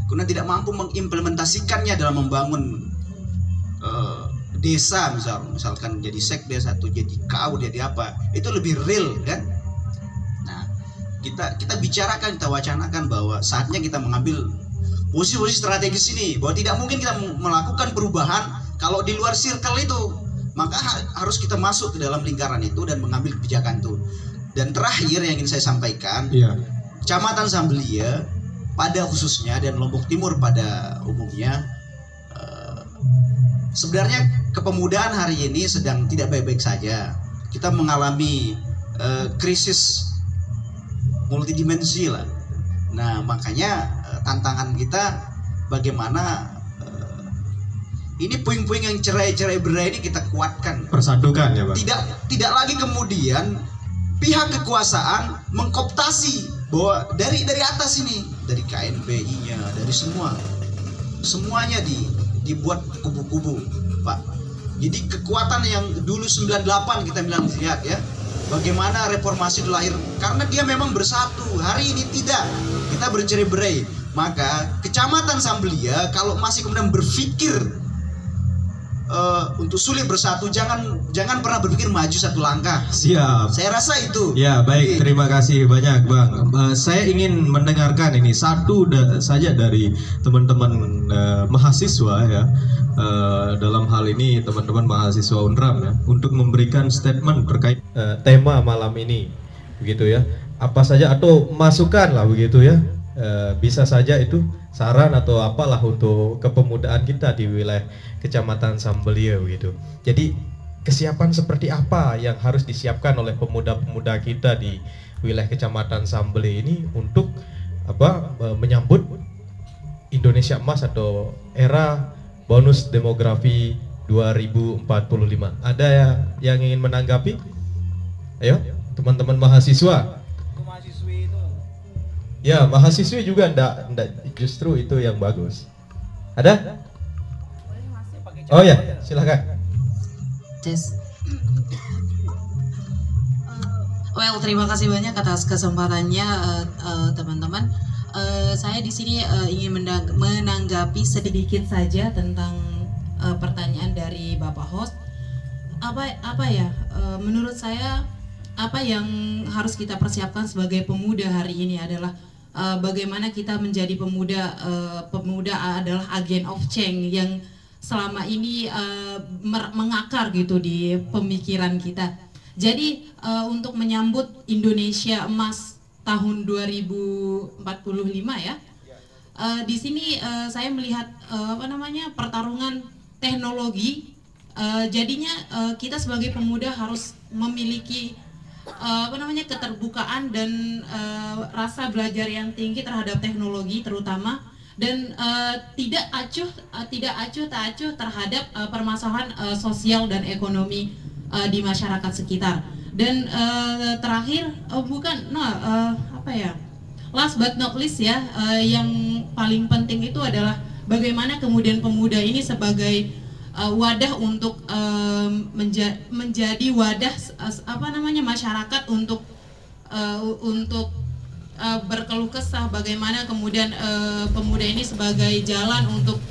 kemudian tidak mampu mengimplementasikannya dalam membangun desa, misalkan jadi sekdes atau jadi KAU, jadi apa, itu lebih real kan. Nah, kita bicarakan, kita wacanakan bahwa saatnya kita mengambil posisi-posisi strategis ini, bahwa tidak mungkin kita melakukan perubahan kalau di luar circle itu, maka harus kita masuk ke dalam lingkaran itu dan mengambil kebijakan itu. Dan terakhir yang ingin saya sampaikan, Kecamatan Samblia pada khususnya dan Lombok Timur pada umumnya, sebenarnya kepemudaan hari ini sedang tidak baik-baik saja. Kita mengalami krisis multidimensi lah. Nah makanya tantangan kita bagaimana ini puing-puing yang cerai-berai ini kita kuatkan, persatukan ya Pak. Tidak lagi kemudian pihak kekuasaan mengkooptasi bahwa dari atas ini, dari KNPI-nya, dari semuanya dibuat kubu-kubu, Pak. Jadi kekuatan yang dulu 98 kita bilang lihat ya, bagaimana reformasi itu lahir karena dia memang bersatu. Hari ini tidak, kita bercerai-berai. Maka Kecamatan Samblia kalau masih kemudian berpikir untuk sulit bersatu, jangan pernah berpikir maju satu langkah. Siap. Saya rasa itu. Ya, baik, terima kasih banyak Bang. Saya ingin mendengarkan ini satu saja dari teman-teman mahasiswa ya. Dalam hal ini teman-teman mahasiswa UNRAM ya, untuk memberikan statement terkait tema malam ini, begitu ya. Apa saja atau masukan lah begitu ya. Bisa saja itu saran atau apalah untuk kepemudaan kita di wilayah Kecamatan Sambelia begitu. Jadi kesiapan seperti apa yang harus disiapkan oleh pemuda-pemuda kita di wilayah Kecamatan Sambelia ini untuk menyambut Indonesia Emas atau era bonus demografi 2045. Ada yang ingin menanggapi? Ayo, teman-teman mahasiswa. Ya, mahasiswi juga ndak justru itu yang bagus. Ada? Oh ya, silakan. Well, terima kasih banyak atas kesempatannya teman-teman. Saya di sini ingin menanggapi sedikit saja tentang pertanyaan dari Bapak host. Menurut saya apa yang harus kita persiapkan sebagai pemuda hari ini adalah bagaimana kita menjadi pemuda. Pemuda adalah agen of change yang selama ini mengakar gitu di pemikiran kita. Jadi untuk menyambut Indonesia Emas tahun 2045 ya, di sini saya melihat pertarungan teknologi. Jadinya kita sebagai pemuda harus memiliki keterbukaan dan rasa belajar yang tinggi terhadap teknologi terutama, dan tidak acuh tak acuh terhadap permasalahan sosial dan ekonomi di masyarakat sekitar. Dan terakhir last but not least ya, yang paling penting itu adalah bagaimana kemudian pemuda ini sebagai wadah untuk menjadi wadah masyarakat untuk berkeluh kesah, bagaimana kemudian pemuda ini sebagai jalan untuk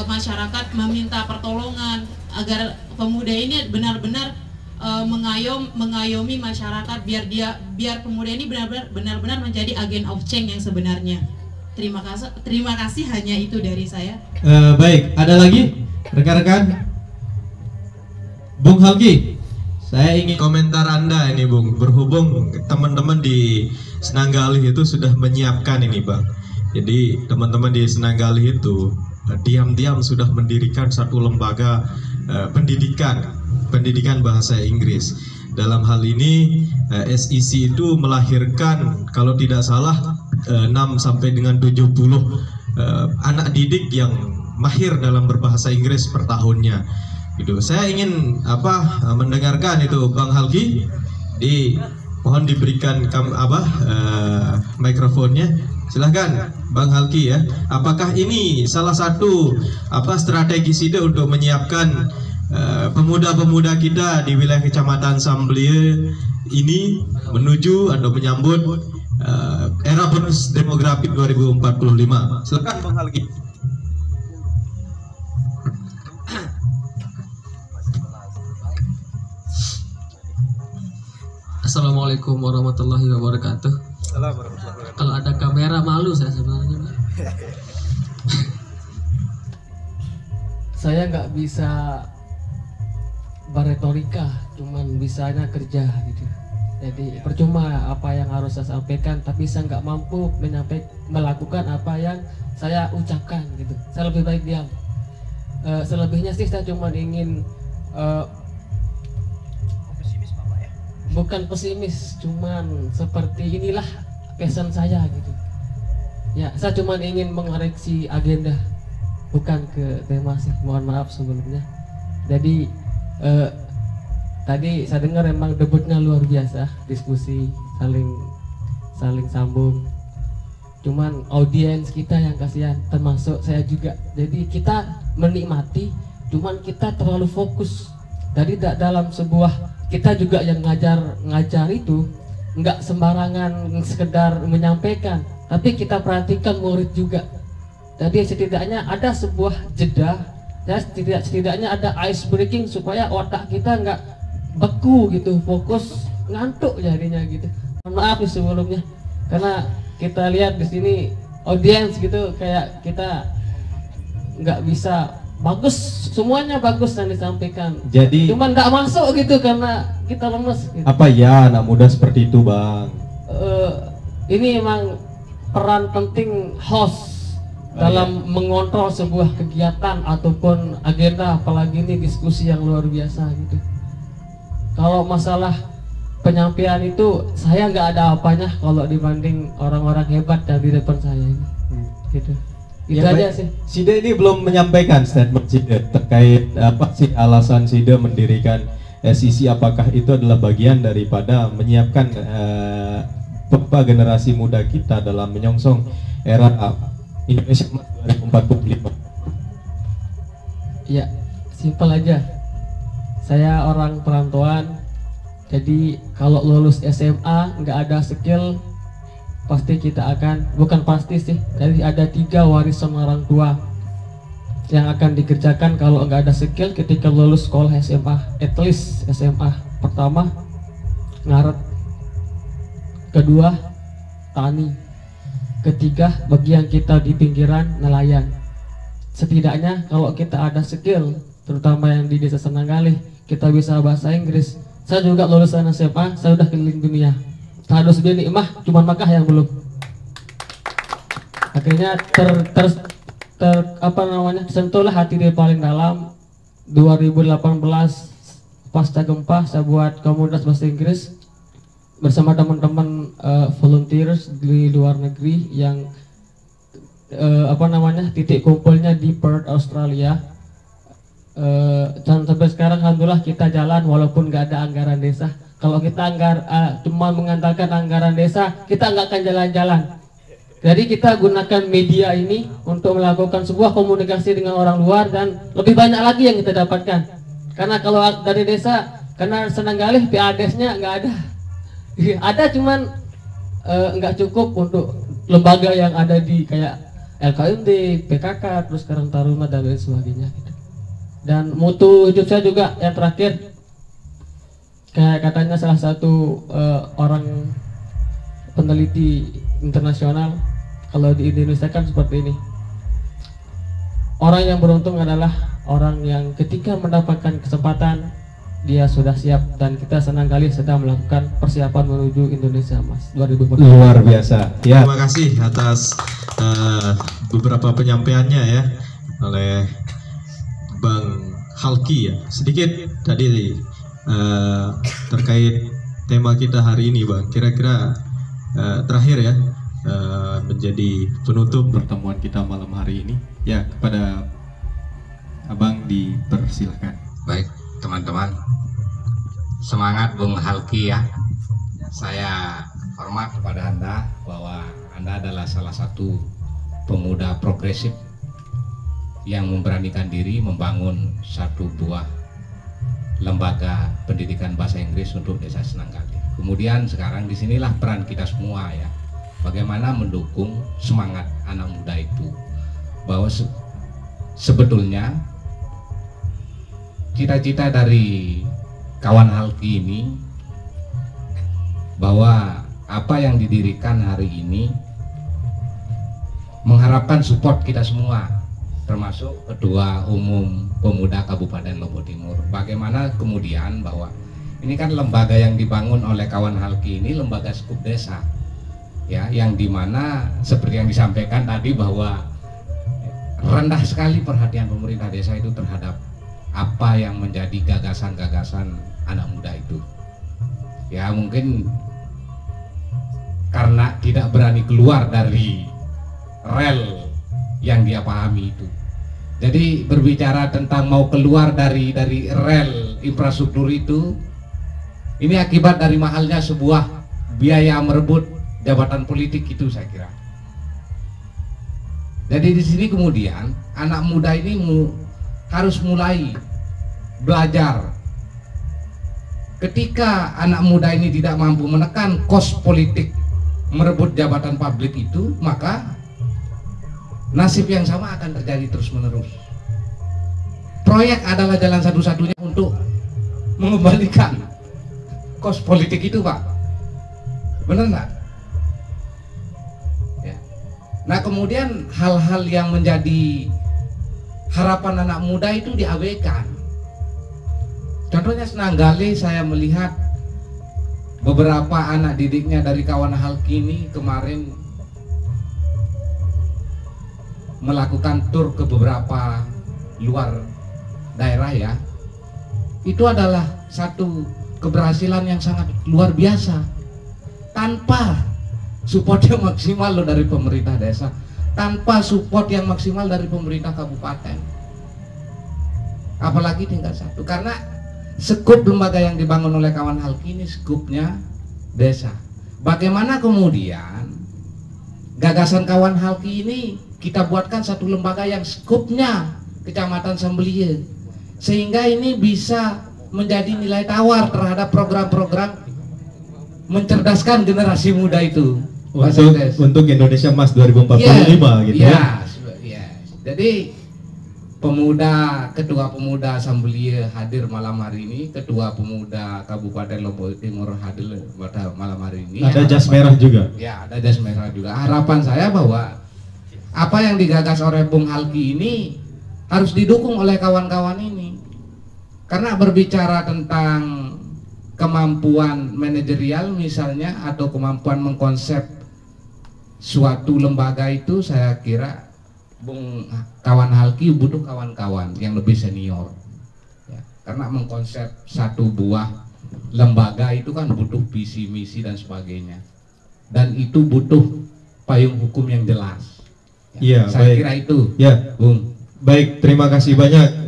masyarakat meminta pertolongan agar pemuda ini benar-benar mengayomi masyarakat biar pemuda ini benar-benar menjadi agen of change yang sebenarnya. Terima kasih hanya itu dari saya. Baik, ada lagi rekan-rekan? Bung Halki, saya ingin komentar Anda ini Bung, berhubung teman-teman di Senanggalih itu sudah menyiapkan ini Bang. Jadi teman-teman di Senanggalih itu diam-diam sudah mendirikan satu lembaga pendidikan bahasa Inggris. Dalam hal ini SEC itu melahirkan kalau tidak salah 6 sampai dengan 70 anak didik yang mahir dalam berbahasa Inggris per tahunnya. Gitu. Saya ingin mendengarkan itu Bang Halki, mohon diberikan mikrofonnya. Silahkan Bang Halki ya. Apakah ini salah satu strategi SIDE untuk menyiapkan pemuda-pemuda kita di wilayah Kecamatan Sambelia ini menuju atau menyambut era bonus demografi 2045? Silakan Bang Halki. Assalamualaikum warahmatullahi wabarakatuh. Kalau ada kamera malu saya sebenarnya. Saya nggak bisa berretorika, cuman bisanya kerja gitu. Jadi percuma apa yang harus saya sampaikan, tapi saya nggak mampu melakukan apa yang saya ucapkan gitu. Saya lebih baik diam. Selebihnya sih saya cuma ingin bukan pesimis, cuman seperti inilah passion saya gitu. Ya, saya cuma ingin mengoreksi agenda, bukan ke tema sih. Mohon maaf sebelumnya. Jadi tadi saya dengar emang debutnya luar biasa, diskusi saling sambung. Cuman audiens kita yang kasihan, termasuk saya juga. Jadi kita menikmati, cuman kita terlalu fokus. Jadi dalam sebuah kita juga yang ngajar itu nggak sembarangan sekedar menyampaikan, tapi kita perhatikan murid juga. Jadi setidaknya ada sebuah jeda, ya setidaknya ada ice breaking supaya otak kita nggak beku gitu, fokus ngantuk jadinya gitu. Mohon maaf nih sebelumnya karena kita lihat di sini audiens gitu kayak kita nggak bisa bagus, semuanya bagus yang disampaikan. Jadi cuman nggak masuk gitu karena kita lemes gitu. Apa ya anak muda seperti itu, Bang? Ini emang peran penting host dalam mengontrol sebuah kegiatan ataupun agenda, apalagi ini diskusi yang luar biasa gitu. Kalau masalah penyampaian itu saya nggak ada apanya kalau dibanding orang-orang hebat yang di depan saya ini gitu. Itu Ya, aja baik. sih. Sida ini belum menyampaikan statement Sida terkait apa sih alasan Sida mendirikan SIC, apakah itu adalah bagian daripada menyiapkan generasi muda kita dalam menyongsong era Indonesia 2045. Ya, simpel aja. Saya orang perantauan, jadi kalau lulus SMA nggak ada skill, pasti kita akan, bukan pasti sih, jadi ada 3 warisan orang tua yang akan dikerjakan kalau nggak ada skill ketika lulus sekolah SMA. At least SMA pertama ngaret, kedua tani, ketiga bagi yang kita di pinggiran nelayan. Setidaknya kalau kita ada skill, terutama yang di desa Senanggalih, kita bisa bahasa Inggris. Saya juga lulusan SMA, saya udah keliling dunia. Harus dia nikmah, cuman Makkah yang belum. Akhirnya sentuhlah hati dia paling dalam. 2018 pasca gempa saya buat komunitas bahasa Inggris bersama teman-teman volunteers di luar negeri yang titik kumpulnya di Perth, Australia. Dan sampai sekarang alhamdulillah kita jalan walaupun nggak ada anggaran desa. Kalau kita cuma mengandalkan anggaran desa, kita nggak akan jalan-jalan. Jadi kita gunakan media ini untuk melakukan sebuah komunikasi dengan orang luar dan lebih banyak lagi yang kita dapatkan. Karena kalau dari desa, karena Senanggalih PADES-nya nggak ada. Ada cuman nggak cukup untuk lembaga yang ada di kayak LKMD, PKK, terus Karang Taruna dan lain sebagainya. Dan mutu hidup saya juga yang terakhir, kayak katanya salah satu orang peneliti internasional, kalau di Indonesia kan seperti ini. Orang yang beruntung adalah orang yang ketika mendapatkan kesempatan dia sudah siap, dan kita Senanggalih sedang melakukan persiapan menuju Indonesia Emas 2040. Luar biasa. Ya. Terima kasih atas beberapa penyampaiannya ya oleh Bang Halki ya. Sedikit tadi terkait tema kita hari ini, Bang. Kira-kira terakhir ya menjadi penutup pertemuan kita malam hari ini. Ya, kepada Abang dipersilahkan. Baik, teman-teman. Semangat Bung Halki ya. Saya hormat kepada Anda bahwa Anda adalah salah satu pemuda progresif yang memberanikan diri membangun satu buah lembaga pendidikan bahasa Inggris untuk desa Senanggalih. Kemudian sekarang disinilah peran kita semua ya, bagaimana mendukung semangat anak muda itu, bahwa sebetulnya cita-cita dari kawan Halki ini bahwa apa yang didirikan hari ini mengharapkan support kita semua, termasuk Ketua Umum Pemuda Kabupaten Lombok Timur. Bagaimana kemudian bahwa ini kan lembaga yang dibangun oleh kawan Halki ini lembaga skup desa ya, yang dimana seperti yang disampaikan tadi bahwa rendah sekali perhatian pemerintah desa itu terhadap apa yang menjadi gagasan-gagasan anak muda itu ya, mungkin karena tidak berani keluar dari rel yang dia pahami itu. Jadi berbicara tentang mau keluar dari rel infrastruktur itu, ini akibat dari mahalnya sebuah biaya merebut jabatan politik itu, saya kira. Jadi di sini kemudian anak muda ini harus mulai belajar. Ketika anak muda ini tidak mampu menekan kos politik merebut jabatan publik itu, maka nasib yang sama akan terjadi terus-menerus. proyek adalah jalan satu-satunya untuk mengembalikan kos politik itu, Pak. Benar nggak? Ya. Nah, kemudian hal-hal yang menjadi harapan anak muda itu diabaikan. Contohnya Senanggali, saya melihat beberapa anak didiknya dari kawan Halkini kemarin melakukan tur ke beberapa luar daerah ya. Itu adalah satu keberhasilan yang sangat luar biasa. Tanpa support yang maksimal loh dari pemerintah desa, tanpa support yang maksimal dari pemerintah kabupaten, apalagi tingkat 1. Karena skup lembaga yang dibangun oleh kawan Halkini skupnya desa. Bagaimana kemudian gagasan kawan Halki ini kita buatkan satu lembaga yang skupnya Kecamatan Sambelie, sehingga ini bisa menjadi nilai tawar terhadap program-program mencerdaskan generasi muda itu. Untuk Indonesia Emas 2045 gitu ya. Iya. Jadi ketua pemuda Sambelie hadir malam hari ini, ketua pemuda Kabupaten Lombok Timur hadir pada malam hari ini. Ada jas merah juga. Ya, ada jas merah juga. Harapan saya bahwa apa yang digagas oleh Bung Halki ini harus didukung oleh kawan-kawan ini. Karena berbicara tentang kemampuan manajerial misalnya, atau kemampuan mengkonsep suatu lembaga itu, saya kira Bung kawan Halki butuh kawan-kawan yang lebih senior ya. Karena mengkonsep satu buah lembaga itu kan butuh visi misi dan sebagainya, dan itu butuh payung hukum yang jelas ya. Saya kira itu ya, Bung. Baik, terima kasih banyak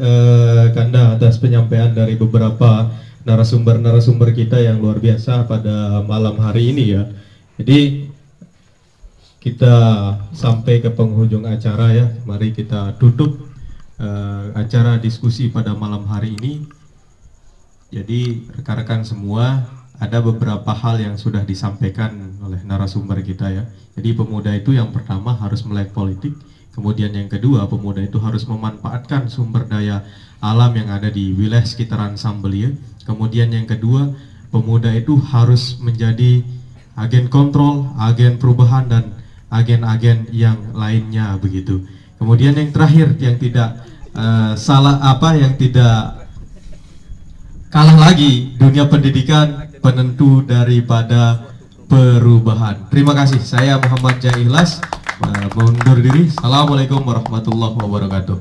Kanda atas penyampaian dari beberapa narasumber kita yang luar biasa pada malam hari ini ya. Jadi kita sampai ke penghujung acara ya. Mari kita tutup acara diskusi pada malam hari ini. Jadi rekan-rekan semua, ada beberapa hal yang sudah disampaikan oleh narasumber kita ya. Jadi pemuda itu yang pertama harus melek politik. Kemudian yang kedua, pemuda itu harus memanfaatkan sumber daya alam yang ada di wilayah sekitaran Sambelie. Kemudian yang kedua, pemuda itu harus menjadi agen kontrol, agen perubahan, dan agen-agen yang lainnya begitu. Kemudian yang terakhir, yang tidak yang tidak kalah lagi, dunia pendidikan penentu daripada perubahan. Terima kasih. Saya Muhammad Jaya Ikhlas mundur diri. Assalamualaikum warahmatullahi wabarakatuh.